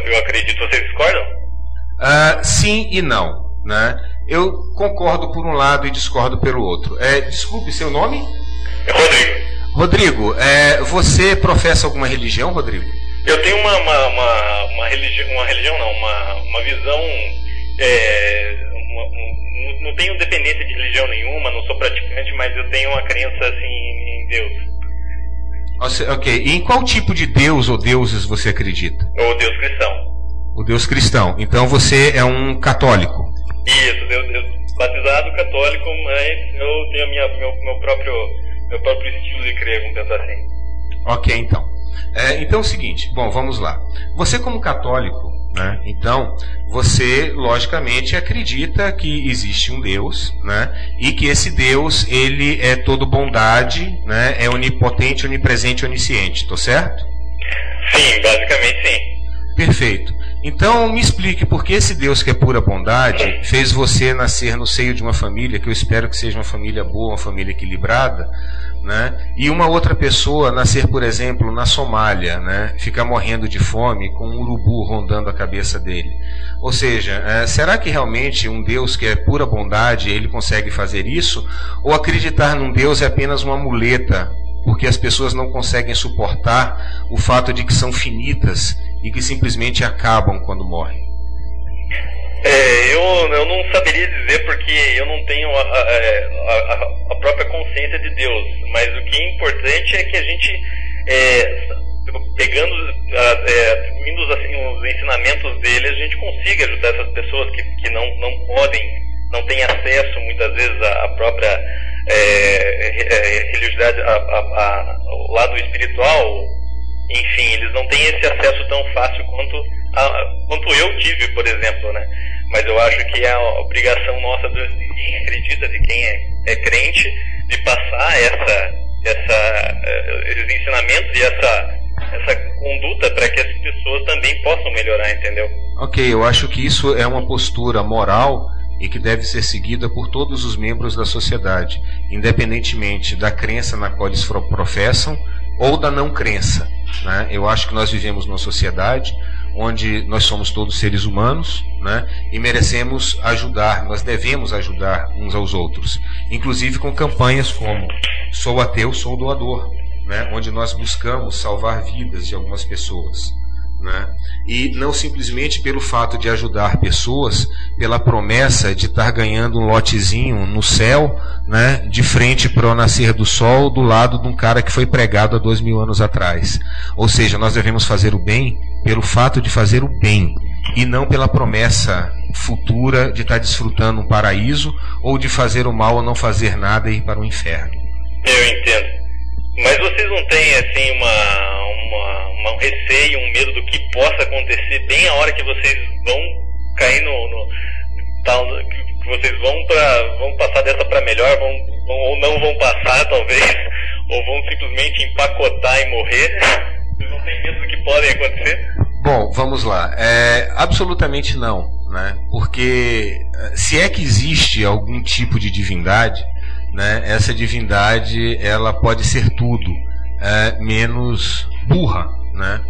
Eu acredito. Vocês discordam? Sim e não, né? Eu concordo por um lado e discordo pelo outro. Desculpe, seu nome? Rodrigo. Rodrigo, você professa alguma religião, Rodrigo? Eu tenho uma religião não, uma visão, não tenho dependência de religião nenhuma, não sou praticante, mas eu tenho uma crença assim em Deus. Ok, e em qual tipo de Deus ou deuses você acredita? O Deus cristão. O Deus cristão, então você é um católico? Isso, eu batizado católico, mas eu tenho meu próprio estilo de crer, vamos pensar assim. Ok, então. Então é o seguinte, bom, vamos lá. Você como católico, né, então, você logicamente acredita que existe um Deus, né, e que esse Deus, ele é todo bondade, né, é onipotente, onipresente, onisciente, estou certo? Sim, basicamente sim. Perfeito. Então me explique por que esse Deus que é pura bondade fez você nascer no seio de uma família, que eu espero que seja uma família boa, uma família equilibrada, né? E uma outra pessoa nascer, por exemplo, na Somália, né? Ficar morrendo de fome com um urubu rondando a cabeça dele. Ou seja, será que realmente um Deus que é pura bondade, ele consegue fazer isso? Ou acreditar num Deus é apenas uma muleta, porque as pessoas não conseguem suportar o fato de que são finitas e que simplesmente acabam quando morrem? Eu não saberia dizer, porque eu não tenho a própria consciência de Deus, mas o que é importante é que a gente, atribuindo assim, os ensinamentos dele, a gente consiga ajudar essas pessoas que não podem, não têm acesso muitas vezes à própria religiosidade, ao lado espiritual. Enfim, eles não têm esse acesso tão fácil quanto eu tive, por exemplo, né? Mas eu acho que é a obrigação nossa de quem acredita, de quem crente, de passar esses ensinamentos e essa conduta para que as pessoas também possam melhorar, entendeu? Ok, eu acho que isso é uma postura moral e que deve ser seguida por todos os membros da sociedade, independentemente da crença na qual eles professam ou da não crença, né? Eu acho que nós vivemos numa sociedade onde nós somos todos seres humanos, né? E merecemos ajudar, nós devemos ajudar uns aos outros, inclusive com campanhas como Sou Ateu, Sou Doador, né? Onde nós buscamos salvar vidas de algumas pessoas, né? E não simplesmente pelo fato de ajudar pessoas, pela promessa de estar ganhando um lotezinho no céu, né? De frente para o nascer do sol, do lado de um cara que foi pregado há 2000 anos atrás. Ou seja, nós devemos fazer o bem pelo fato de fazer o bem, e não pela promessa futura de estar desfrutando um paraíso, ou de fazer o mal ou não fazer nada e ir para o inferno. Eu entendo. Mas vocês não têm assim um receio, um medo do que possa acontecer bem a hora que vocês vão cair que vocês vão passar dessa para melhor, ou não vão passar talvez, ou vão simplesmente empacotar e morrer? Vocês não têm medo do que pode acontecer? Bom, vamos lá. Absolutamente não, né? Porque se é que existe algum tipo de divindade, né, essa divindade ela pode ser tudo menos burra, né?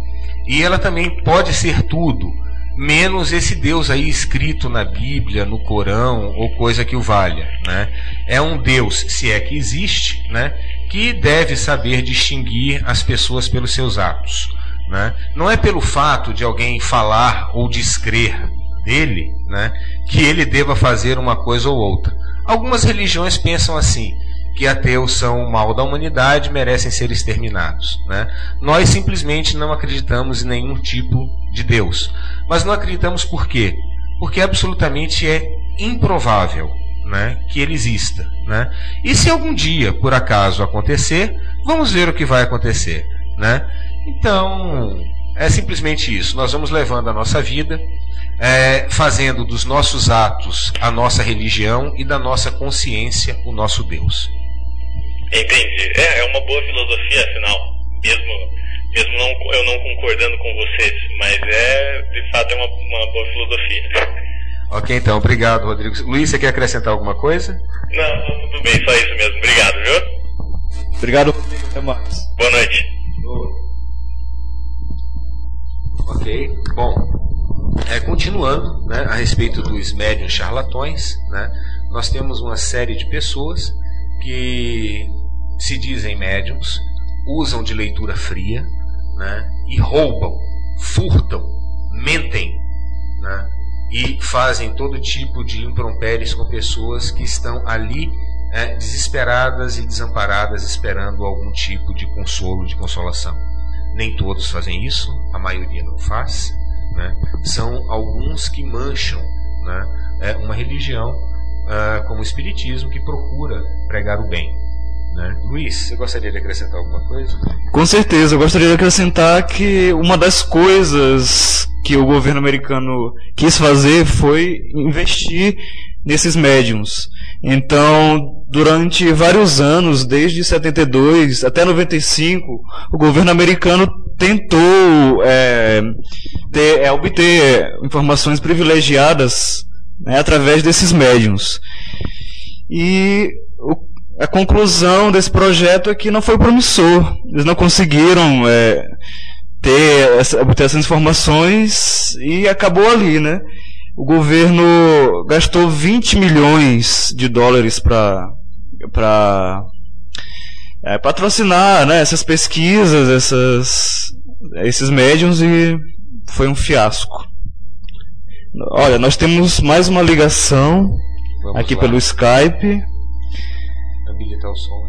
E ela também pode ser tudo menos esse Deus aí escrito na Bíblia, no Corão ou coisa que o valha, né? É um Deus, se é que existe, né, que deve saber distinguir as pessoas pelos seus atos, né? Não é pelo fato de alguém falar ou descrer dele, né, que ele deva fazer uma coisa ou outra. Algumas religiões pensam assim, que ateus são o mal da humanidade, merecem ser exterminados, né? Nós simplesmente não acreditamos em nenhum tipo de Deus. Mas não acreditamos por quê? Porque absolutamente é improvável, né, que ele exista, né? E se algum dia, por acaso, acontecer, vamos ver o que vai acontecer, né? Então, é simplesmente isso. Nós vamos levando a nossa vida, fazendo dos nossos atos a nossa religião e da nossa consciência o nosso Deus. Entendi. É uma boa filosofia, afinal, mesmo eu não concordando com vocês, mas de fato é uma boa filosofia. Ok, então, obrigado, Rodrigo. Luiz, você quer acrescentar alguma coisa? Não, tudo bem, só isso mesmo. Obrigado, viu? Obrigado, Rodrigo. Até mais. Boa noite. Ok, bom, continuando, né, a respeito dos médiuns charlatões, né, nós temos uma série de pessoas que se dizem médiuns, usam de leitura fria, né, e roubam, furtam, mentem, né, e fazem todo tipo de impropérios com pessoas que estão ali desesperadas e desamparadas, esperando algum tipo de consolo, de consolação. Nem todos fazem isso, a maioria não faz, né? São alguns que mancham, né, uma religião como o Espiritismo, que procura pregar o bem, né? Luiz, você gostaria de acrescentar alguma coisa? Com certeza, eu gostaria de acrescentar que uma das coisas que o governo americano quis fazer foi investir nesses médiums. Então, durante vários anos, desde 72 até 95, o governo americano tentou obter informações privilegiadas, né, através desses médiums. E a conclusão desse projeto é que não foi promissor. Eles não conseguiram obter essas informações e acabou ali, né? O governo gastou 20 milhões de dólares para patrocinar, né, essas pesquisas, esses médiums, e foi um fiasco. Olha, nós temos mais uma ligação. Vamos aqui lá. Pelo Skype. Habilitar o som.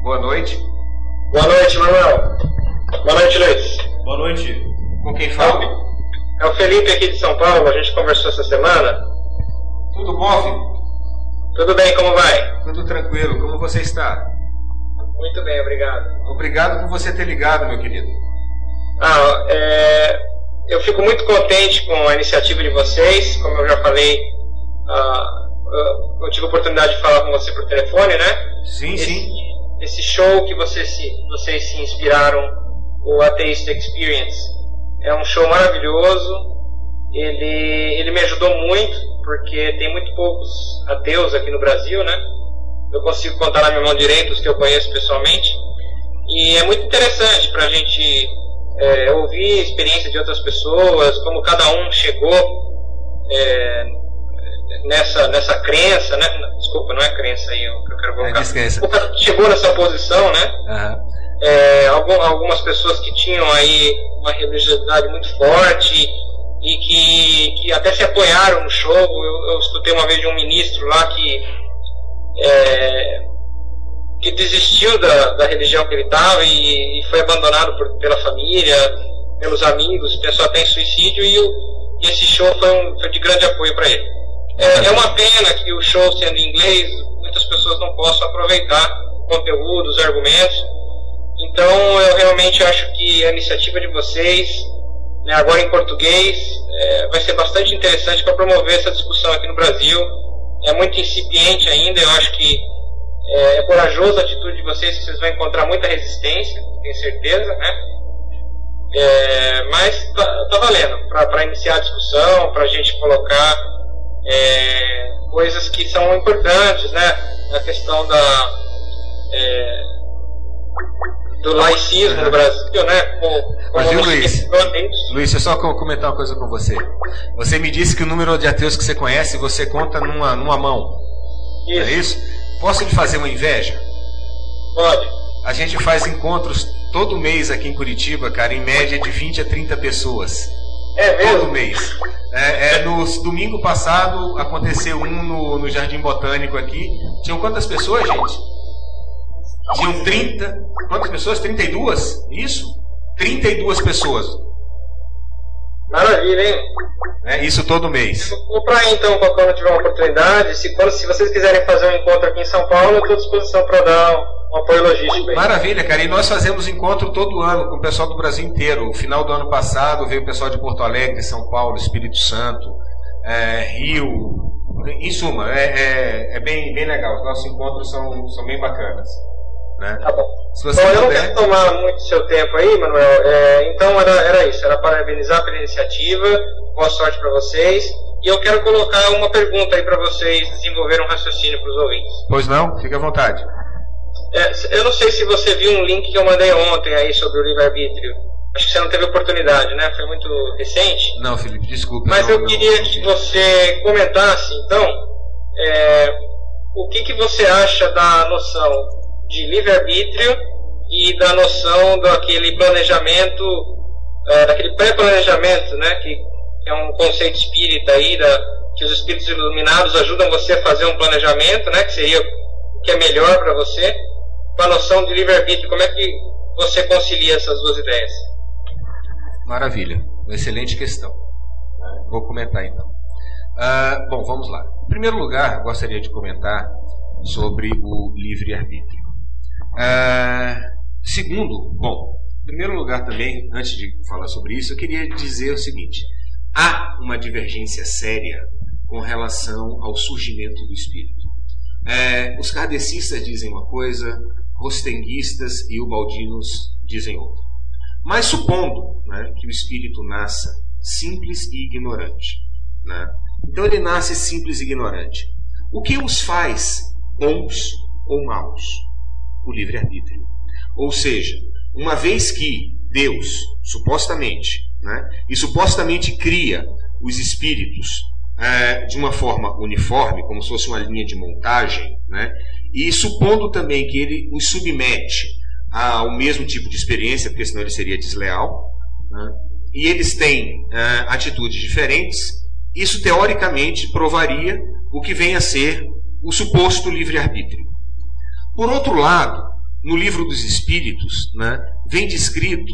Boa noite. Boa noite, Manuel. Boa noite, Luiz. Boa noite. Com quem fala? É o Felipe aqui de São Paulo, a gente conversou essa semana. Tudo bom, Felipe? Tudo bem, como vai? Tudo tranquilo, como você está? Muito bem, obrigado. Obrigado por você ter ligado, meu querido. Eu fico muito contente com a iniciativa de vocês. Como eu já falei, eu tive a oportunidade de falar com você por telefone, né? Sim, sim. Esse show que vocês se inspiraram, o Atheist Experience, é um show maravilhoso. Ele me ajudou muito, porque tem muito poucos ateus aqui no Brasil, né? Eu consigo contar na minha mão direita os que eu conheço pessoalmente. E é muito interessante para a gente ouvir a experiência de outras pessoas, como cada um chegou nessa crença, né? Desculpa, não é crença aí, eu quero colocar. Chegou nessa posição, né? Uhum. Algumas pessoas que tinham aí uma religiosidade muito forte e que até se apoiaram no show. Eu escutei uma vez de um ministro lá que desistiu da religião que ele estava e foi abandonado pela família, pelos amigos, pensou até em suicídio, e esse show foi de grande apoio para ele. É uma pena que o show, sendo em inglês, muitas pessoas não possam aproveitar o conteúdo, os argumentos. Então eu realmente acho que a iniciativa de vocês, né, agora em português, vai ser bastante interessante para promover essa discussão aqui no Brasil. É muito incipiente ainda, eu acho que é corajosa a atitude de vocês, que vocês vão encontrar muita resistência, tenho certeza, né? Mas tá valendo para iniciar a discussão, para a gente colocar coisas que são importantes, né? A questão do laicismo no Brasil, né? Mas viu, Luiz, deixa eu só comentar uma coisa com você. Você me disse que o número de ateus que você conhece, você conta numa mão. Isso. Não é isso? Posso lhe fazer uma inveja? Pode. A gente faz encontros todo mês aqui em Curitiba, cara, em média de 20 a 30 pessoas. É mesmo? Todo mês. No domingo passado aconteceu no Jardim Botânico aqui. Tinham quantas pessoas, gente? Tinham 30. Quantas pessoas? 32? Isso? 32 pessoas. Maravilha, hein? Isso todo mês. Vou para aí então, quando tiver uma oportunidade. Se vocês quiserem fazer um encontro aqui em São Paulo, eu estou à disposição para dar um apoio logístico aí. Maravilha, cara. E nós fazemos encontro todo ano com o pessoal do Brasil inteiro. No final do ano passado veio o pessoal de Porto Alegre, São Paulo, Espírito Santo, Rio. Em suma, é bem legal. Os nossos encontros são bem bacanas. Né? Tá bom. Eu não quero tomar muito seu tempo aí, Manuel. Então era isso. Era parabenizar pela iniciativa. Boa sorte para vocês. E eu quero colocar uma pergunta aí para vocês desenvolverem um raciocínio para os ouvintes. Pois não? Fique à vontade. Eu não sei se você viu um link que eu mandei ontem aí sobre o livre-arbítrio. Acho que você não teve oportunidade, né? Foi muito recente. Não, Felipe, desculpa. Mas eu queria que você comentasse, então, o que você acha da noção de livre-arbítrio e da noção daquele planejamento, daquele pré-planejamento, né, que é um conceito espírita aí, que os espíritos iluminados ajudam você a fazer um planejamento, né, que seria o que é melhor para você, com a noção de livre-arbítrio. Como é que você concilia essas duas ideias? Maravilha, uma excelente questão. Vou comentar então. Bom, vamos lá. Em primeiro lugar, gostaria de comentar sobre o livre-arbítrio. Segundo, bom, em primeiro lugar também, antes de falar sobre isso, eu queria dizer o seguinte: há uma divergência séria com relação ao surgimento do espírito. Os kardecistas dizem uma coisa, rostenguistas e ubaldinos dizem outra. Mas supondo, né, que o espírito nasça simples e ignorante, né? Então ele nasce simples e ignorante. O que os faz bons ou maus? O livre-arbítrio. Ou seja, uma vez que Deus, supostamente, né, e supostamente cria os espíritos de uma forma uniforme, como se fosse uma linha de montagem, né, e supondo também que ele os submete ao mesmo tipo de experiência, porque senão ele seria desleal, né, e eles têm atitudes diferentes, isso teoricamente provaria o que vem a ser o suposto livre-arbítrio. Por outro lado, no livro dos Espíritos, né, vem descrito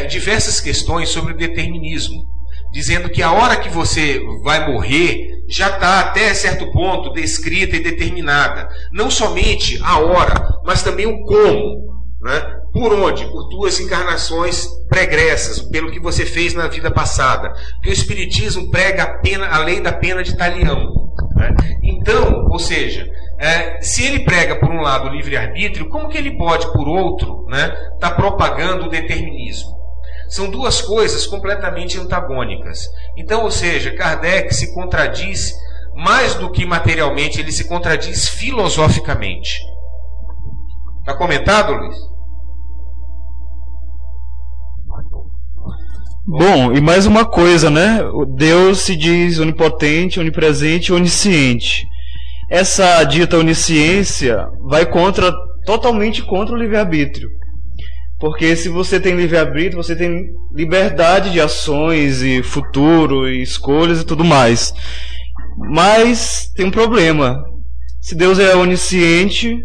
diversas questões sobre o determinismo, dizendo que a hora que você vai morrer já está até certo ponto descrita e determinada. Não somente a hora, mas também o como, né? Por onde? Por tuas encarnações pregressas, pelo que você fez na vida passada. Porque o Espiritismo prega a lei da pena de talião. Né? Então, ou seja, se ele prega por um lado o livre-arbítrio, como que ele pode, por outro, tá propagando o determinismo? São duas coisas completamente antagônicas. Então, ou seja, Kardec se contradiz mais do que materialmente, ele se contradiz filosoficamente. Está comentado, Luiz? Bom, e mais uma coisa, né? Deus se diz onipotente, onipresente e onisciente. Essa dita onisciência vai totalmente contra o livre-arbítrio. Porque se você tem livre-arbítrio, você tem liberdade de ações e futuro e escolhas e tudo mais. Mas tem um problema. Se Deus é onisciente,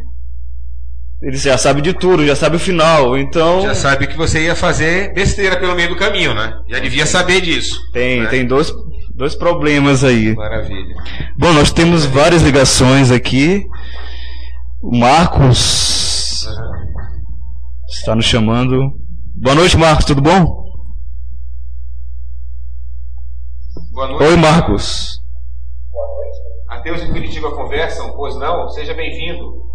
ele já sabe de tudo, já sabe o final. Então já sabe que você ia fazer besteira pelo meio do caminho, né? Já devia saber disso. Tem dois problemas aí. Maravilha. Bom, nós temos várias ligações aqui. O Marcos está nos chamando. Boa noite, Marcos, tudo bom? Boa noite. Oi, Marcos. Boa noite. Ateus em Curitiba conversam, pois não? Seja bem-vindo.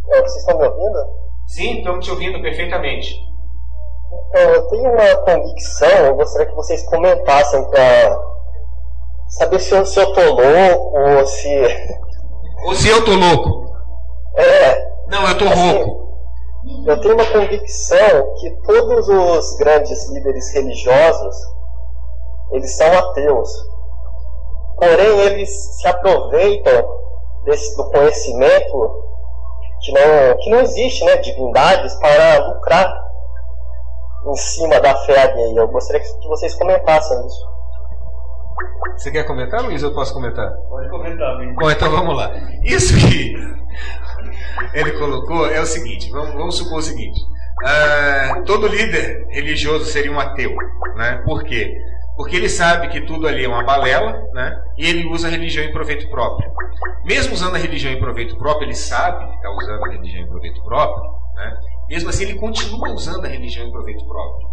Vocês estão me ouvindo? Sim, estamos te ouvindo perfeitamente. Então, eu tenho uma convicção, eu gostaria que vocês comentassem para saber se eu estou louco ou se... Ou se eu estou louco. Não, eu estou rouco. Eu tenho uma convicção que todos os grandes líderes religiosos, eles são ateus. Porém, eles se aproveitam do conhecimento que não existe, né, divindades, para lucrar em cima da fé alheia. Eu gostaria que vocês comentassem isso. Você quer comentar, Luiz, ou eu posso comentar? Pode comentar, amigo. Bom, então vamos lá. Isso que ele colocou é o seguinte, vamos supor o seguinte. Todo líder religioso seria um ateu, né? Por quê? Porque ele sabe que tudo ali é uma balela, né? E ele usa a religião em proveito próprio. Mesmo usando a religião em proveito próprio, ele sabe que está usando a religião em proveito próprio, né? Mesmo assim, ele continua usando a religião em proveito próprio.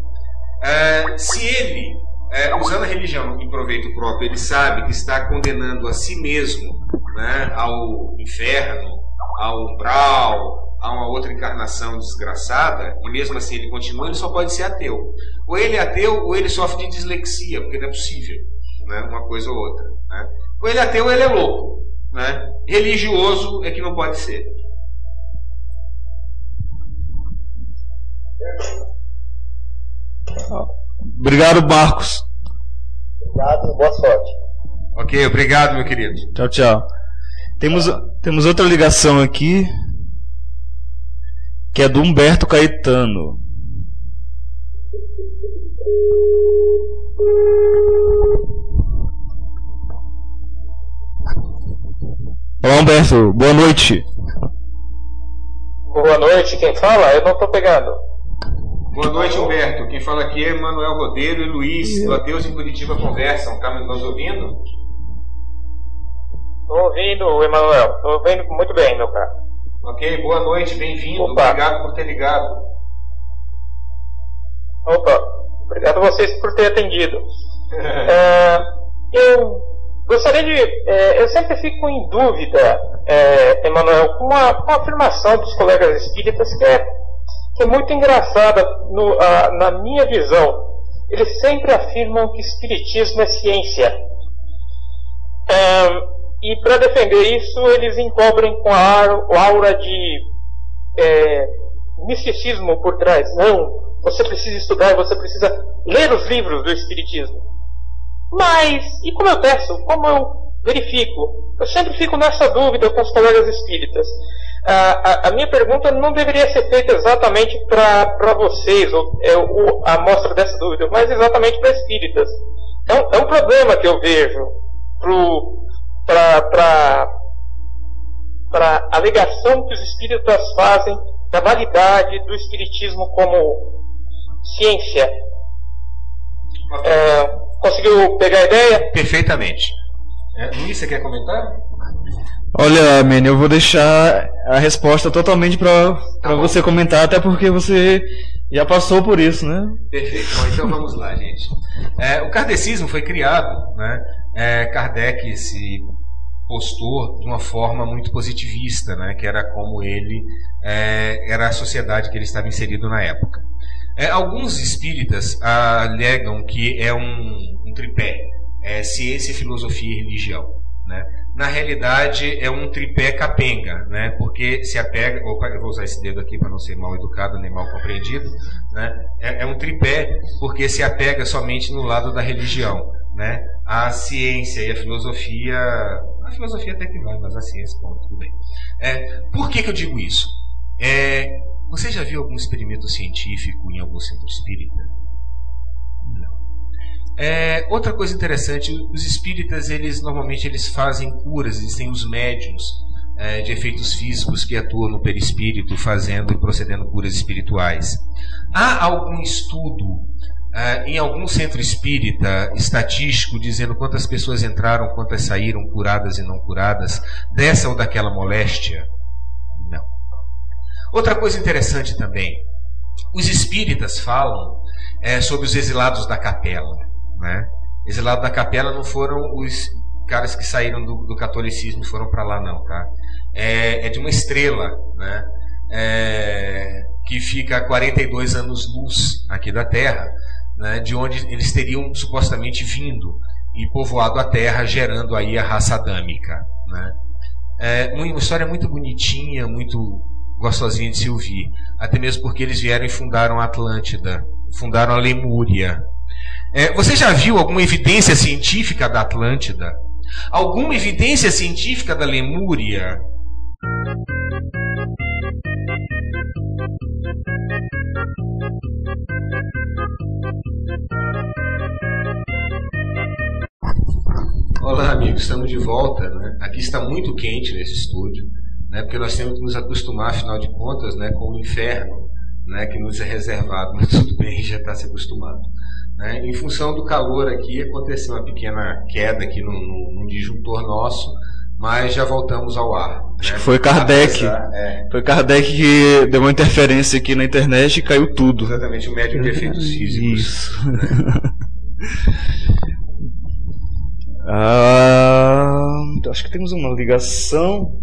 Se ele, usando a religião em proveito próprio, ele sabe que está condenando a si mesmo, né, ao inferno, ao umbral, a uma outra encarnação desgraçada, e mesmo assim ele continua, ele só pode ser ateu. Ou ele é ateu, ou ele sofre de dislexia, porque não é possível, né, uma coisa ou outra. Né? Ou ele é ateu, ou ele é louco. Né? Religioso é que não pode ser. Obrigado, Marcos. Obrigado, boa sorte. Ok, obrigado, meu querido. Tchau, tchau. Temos outra ligação aqui, que é do Humberto Caetano. Olá, Humberto, boa noite. Boa noite, quem fala? Eu não estou pegando. Boa noite, Humberto. Quem fala aqui é Manuel Rodeiro e Luiz, do Ateus em Curitiba Conversam. Tá nos ouvindo? Estou ouvindo, Emanuel. Estou ouvindo muito bem, meu caro. Ok, boa noite, bem-vindo. Opa. Obrigado por ter ligado. Opa, obrigado a vocês por ter atendido. Eu gostaria de... eu sempre fico em dúvida, Emanuel, com uma afirmação dos colegas espíritas que é muito engraçada na minha visão. Eles sempre afirmam que espiritismo é ciência. E para defender isso, eles encobrem com a aura de misticismo por trás. Não, você precisa estudar, você precisa ler os livros do espiritismo. Mas, e como eu testo, como eu verifico? Eu sempre fico nessa dúvida com os colegas espíritas. A minha pergunta não deveria ser feita exatamente para vocês, ou a amostra dessa dúvida, mas exatamente para espíritas. É um problema que eu vejo para a alegação que os espíritas fazem da validade do espiritismo como ciência. Conseguiu pegar a ideia? Perfeitamente. Luiz, você quer comentar? Olha, Manny, eu vou deixar a resposta totalmente para você comentar, até porque você já passou por isso, né? Perfeito. Bom, então vamos lá, gente. O kardecismo foi criado, né? Kardec se postou de uma forma muito positivista, né? Que era como ele era a sociedade que ele estava inserido na época. Alguns espíritas alegam que é um tripé, ciência, filosofia e religião, né? Na realidade é um tripé capenga, né? Porque se apega, eu vou usar esse dedo aqui para não ser mal educado nem mal compreendido, né? É um tripé porque se apega somente no lado da religião, né? A ciência e a filosofia até que vai, mas a ciência, bom, tudo bem. Por que eu digo isso? Você já viu algum experimento científico em algum centro espírita? Não. Outra coisa interessante, os espíritas, normalmente eles fazem curas, existem os médiuns de efeitos físicos que atuam no perispírito, fazendo e procedendo curas espirituais. Há algum estudo em algum centro espírita estatístico dizendo quantas pessoas entraram, quantas saíram curadas e não curadas dessa ou daquela moléstia? Não. Outra coisa interessante também, os espíritas falam sobre os exilados da capela, né? Exilados da capela não foram os caras que saíram do catolicismo e foram para lá, não, tá? É de uma estrela, né? Que fica a 42 anos-luz aqui da Terra, né? De onde eles teriam supostamente vindo e povoado a Terra, gerando aí a raça adâmica, né? Uma história muito bonitinha, muito gostosinha de se ouvir, até mesmo porque eles vieram e fundaram a Atlântida, fundaram a Lemúria. Você já viu alguma evidência científica da Atlântida? Alguma evidência científica da Lemúria? Olá, amigos, estamos de volta, né? Aqui está muito quente nesse estúdio, né? Porque nós temos que nos acostumar, afinal de contas, né, com o inferno, né, que nos é reservado, mas tudo bem, já está se acostumado. Né? Em função do calor aqui, aconteceu uma pequena queda aqui num disjuntor nosso, mas já voltamos ao ar. Acho que foi Kardec. Foi Kardec que deu uma interferência aqui na internet e caiu tudo. Exatamente, o médium de efeitos físicos. Isso. Né? Acho que temos uma ligação.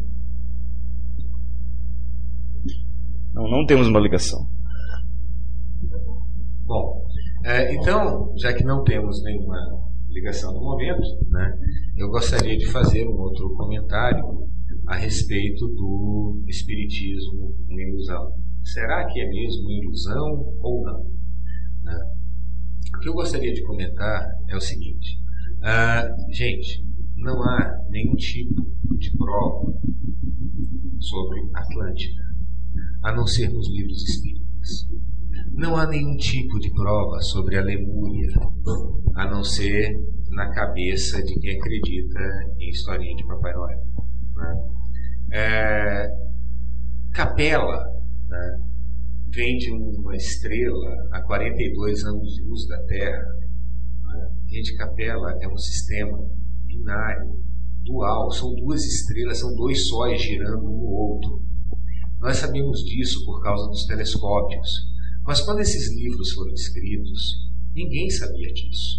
Não temos uma ligação. Bom, então, já que não temos nenhuma ligação no momento, né, eu gostaria de fazer um outro comentário a respeito do espiritismo uma ilusão. Será que é mesmo uma ilusão ou não? Né? O que eu gostaria de comentar é o seguinte. Gente, não há nenhum tipo de prova sobre Atlântida, a não ser nos livros espíritas. Não há nenhum tipo de prova sobre a Lemúria, a não ser na cabeça de quem acredita em historinha de Papai Noel. Né? Capela, né, vem de uma estrela a 42 anos-luz da Terra. Né? Gente, Capela é um sistema binário, dual, são duas estrelas, são dois sóis girando um no outro. Nós sabemos disso por causa dos telescópios, mas quando esses livros foram escritos, ninguém sabia disso.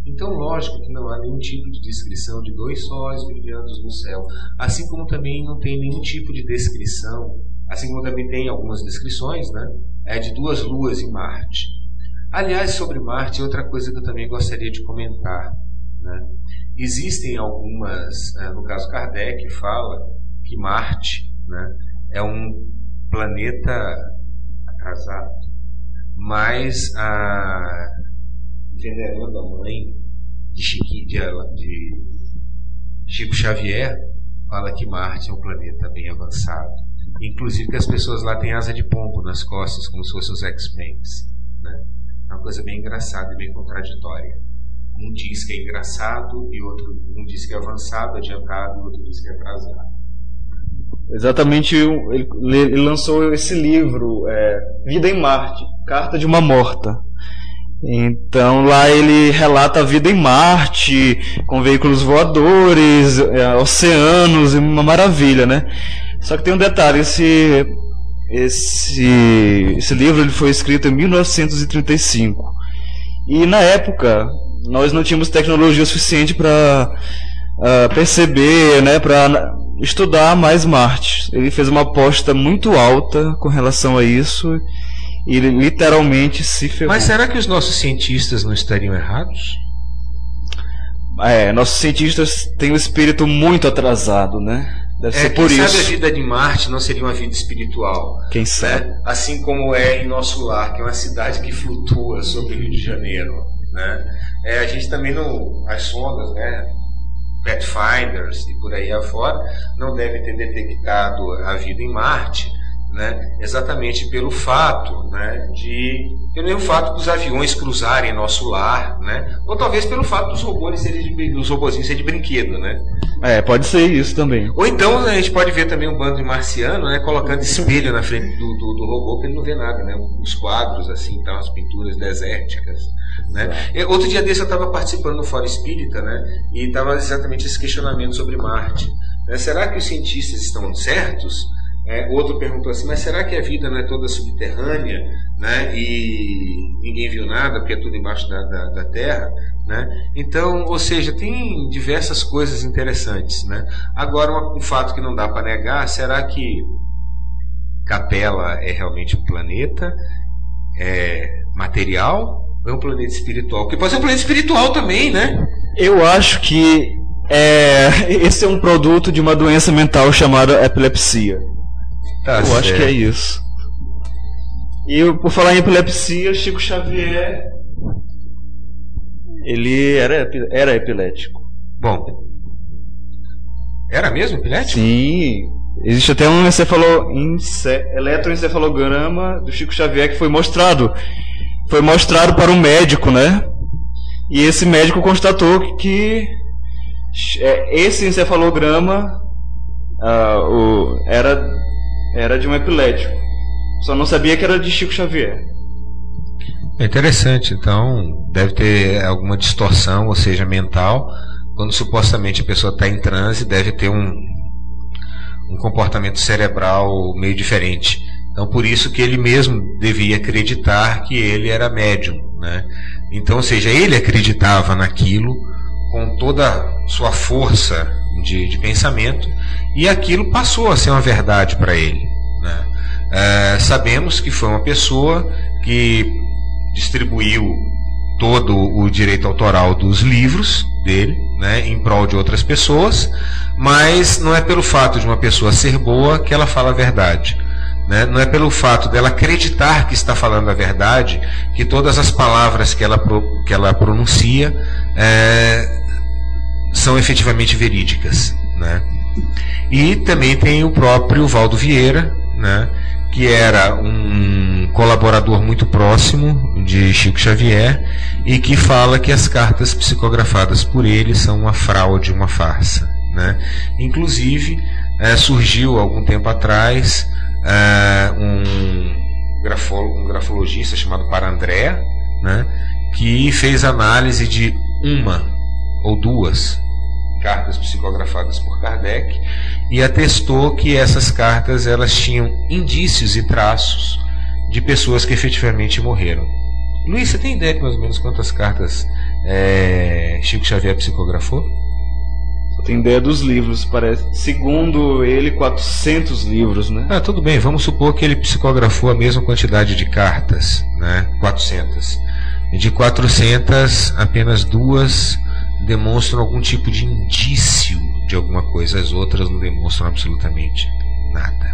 Então, lógico que não há nenhum tipo de descrição de dois sóis brilhando no céu, assim como também não tem nenhum tipo de descrição, assim como também tem algumas descrições, né, de duas luas em Marte. Aliás, sobre Marte, outra coisa que eu também gostaria de comentar, né, existem algumas, no caso Kardec fala que Marte, né, é um planeta atrasado, mas a veneranda mãe de Chico Xavier fala que Marte é um planeta bem avançado, inclusive que as pessoas lá têm asa de pombo nas costas, como se fossem os X-Men, né? É uma coisa bem engraçada e bem contraditória. Um diz que é engraçado e um diz que é avançado, adiantado, e outro diz que é atrasado. Exatamente, ele lançou esse livro, Vida em Marte, Carta de uma Morta. Então lá ele relata a vida em Marte, com veículos voadores, oceanos, uma maravilha, né? Só que tem um detalhe, esse livro ele foi escrito em 1935. E na época nós não tínhamos tecnologia suficiente para perceber, né, para estudar mais Marte. Ele fez uma aposta muito alta com relação a isso. E ele literalmente se ferrou. Mas será que os nossos cientistas não estariam errados? Nossos cientistas têm um espírito muito atrasado, né? Deve ser por isso. Quem sabe a vida de Marte não seria uma vida espiritual. Quem sabe? Né? Assim como é em nosso lar, que é uma cidade que flutua sobre o Rio de Janeiro. Né? A gente também não... As sondas, né? Pathfinders e por aí afora, não devem ter detectado a vida em Marte, né, exatamente pelo fato, né, pelo fato dos aviões cruzarem nosso lar, né, ou talvez pelo fato dos robozinhos serem de brinquedo, né? Pode ser isso também. Ou então a gente pode ver também um bando de marciano, né, colocando espelho na frente do robô, que ele não vê nada, né, os quadros assim, então, as pinturas desérticas, né? Outro dia desse eu estava participando no Fórum Espírita, né, e estava exatamente esse questionamento sobre Marte. Será que os cientistas estão certos? Outro perguntou assim, mas será que a vida não é toda subterrânea, né, e ninguém viu nada porque é tudo embaixo da terra, né? Então, ou seja, tem diversas coisas interessantes, né? Agora, um fato que não dá para negar, será que Capela é realmente um planeta material ou é um planeta espiritual? Porque pode ser um planeta espiritual também, né? Eu acho que esse é um produto de uma doença mental chamada epilepsia. Eu acho que é isso. E por falar em epilepsia, Chico Xavier, ele era epilético. Bom, era mesmo epilético? Sim, existe até um eletroencefalograma do Chico Xavier que foi mostrado para um médico, né? E esse médico constatou que esse encefalograma era de um epilético. Só não sabia que era de Chico Xavier. É interessante, então deve ter alguma distorção, ou seja, mental, quando supostamente a pessoa está em transe, deve ter um comportamento cerebral meio diferente. Então por isso que ele mesmo devia acreditar que ele era médium, né? Então, ou seja, ele acreditava naquilo com toda a sua força de pensamento, e aquilo passou a ser uma verdade para ele, né? Sabemos que foi uma pessoa que distribuiu todo o direito autoral dos livros dele, né, em prol de outras pessoas, mas não é pelo fato de uma pessoa ser boa que ela fala a verdade, né? Não é pelo fato dela acreditar que está falando a verdade que todas as palavras que ela pronuncia são efetivamente verídicas, né? E também tem o próprio Valdo Vieira, né, que era um colaborador muito próximo de Chico Xavier e que fala que as cartas psicografadas por ele são uma fraude, uma farsa, né? Inclusive surgiu algum tempo atrás um grafologista chamado Parandré, né, que fez análise de uma ou duas cartas psicografadas por Kardec e atestou que essas cartas elas tinham indícios e traços de pessoas que efetivamente morreram. Luiz, você tem ideia de mais ou menos quantas cartas Chico Xavier psicografou? Só tenho ideia dos livros, parece. Segundo ele, 400 livros, né? Tudo bem, vamos supor que ele psicografou a mesma quantidade de cartas, né? 400. E de 400, apenas 2 demonstram algum tipo de indício de alguma coisa, as outras não demonstram absolutamente nada,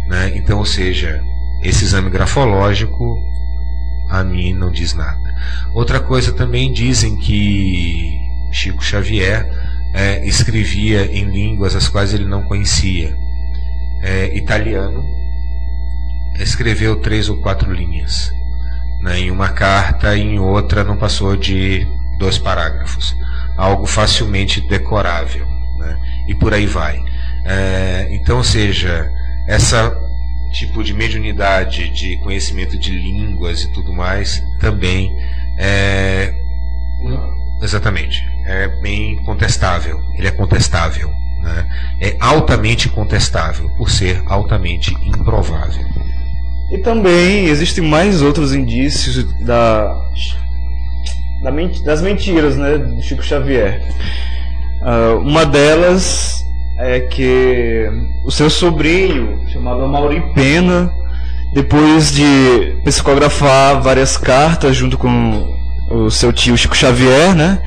né? Então, ou seja, esse exame grafológico a mim não diz nada. Outra coisa também, dizem que Chico Xavier escrevia em línguas as quais ele não conhecia. Italiano, escreveu 3 ou 4 linhas, né, em uma carta, e em outra não passou de 2 parágrafos, algo facilmente decorável, né? E por aí vai. Então, ou seja, essa tipo de mediunidade, de conhecimento de línguas e tudo mais, também exatamente, é bem contestável. Ele é contestável, né? É altamente contestável por ser altamente improvável. E também existem mais outros indícios das mentiras, né, do Chico Xavier. Uma delas é que o seu sobrinho, chamado Amaury Pena, depois de psicografar várias cartas junto com o seu tio Chico Xavier, né,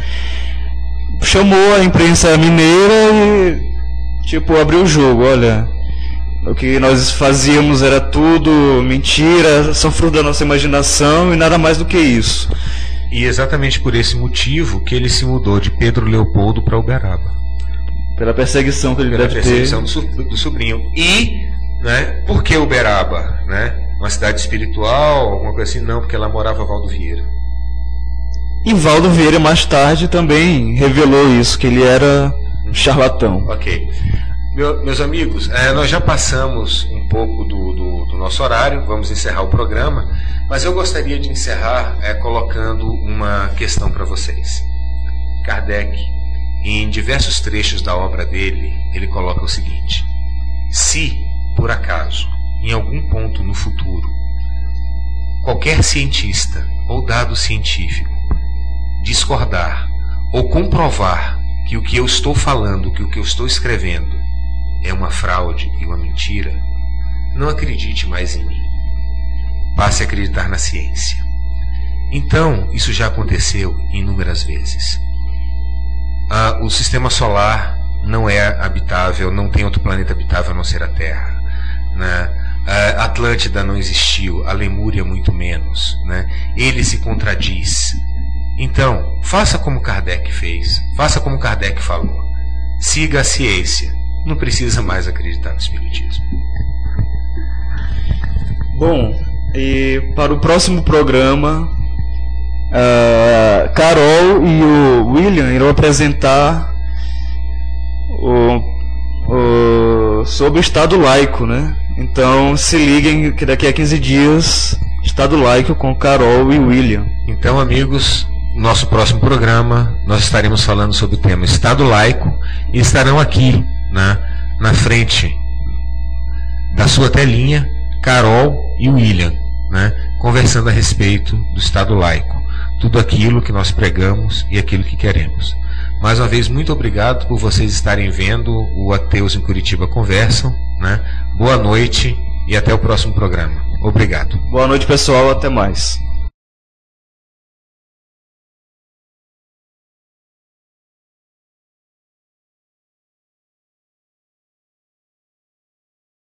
chamou a imprensa mineira e abriu o jogo. Olha, o que nós fazíamos era tudo mentira, só fruto da nossa imaginação e nada mais do que isso. E exatamente por esse motivo que ele se mudou de Pedro Leopoldo para Uberaba. Pela perseguição que ele deve ter. Pela perseguição do sobrinho. E, né, por que Uberaba? Né? Uma cidade espiritual, alguma coisa assim? Não, porque lá morava Valdo Vieira. E Valdo Vieira mais tarde também revelou isso, que ele era um charlatão. Ok. Meus amigos, nós já passamos um pouco do nosso horário, vamos encerrar o programa, mas eu gostaria de encerrar colocando uma questão para vocês. Kardec, em diversos trechos da obra dele, ele coloca o seguinte: se, por acaso, em algum ponto no futuro, qualquer cientista ou dado científico discordar ou comprovar que o que eu estou falando, que o que eu estou escrevendo é uma fraude e uma mentira, não acredite mais em mim. Passe a acreditar na ciência. Então, isso já aconteceu inúmeras vezes. O sistema solar não é habitável, não tem outro planeta habitável a não ser a Terra, né? A Atlântida não existiu, a Lemúria muito menos, né? Ele se contradiz. Então, faça como Kardec fez, faça como Kardec falou. Siga a ciência. Não precisa mais acreditar no espiritismo. Bom, e para o próximo programa, Carol e o William irão apresentar sobre o Estado laico, né? Então se liguem que daqui a 15 dias, Estado laico com Carol e William. Então, amigos, no nosso próximo programa nós estaremos falando sobre o tema Estado laico e estarão aqui na frente da sua telinha, Carol e William, né, conversando a respeito do Estado laico, tudo aquilo que nós pregamos e aquilo que queremos. Mais uma vez, muito obrigado por vocês estarem vendo o Ateus em Curitiba Conversam, né? Boa noite e até o próximo programa. Obrigado. Boa noite, pessoal, até mais.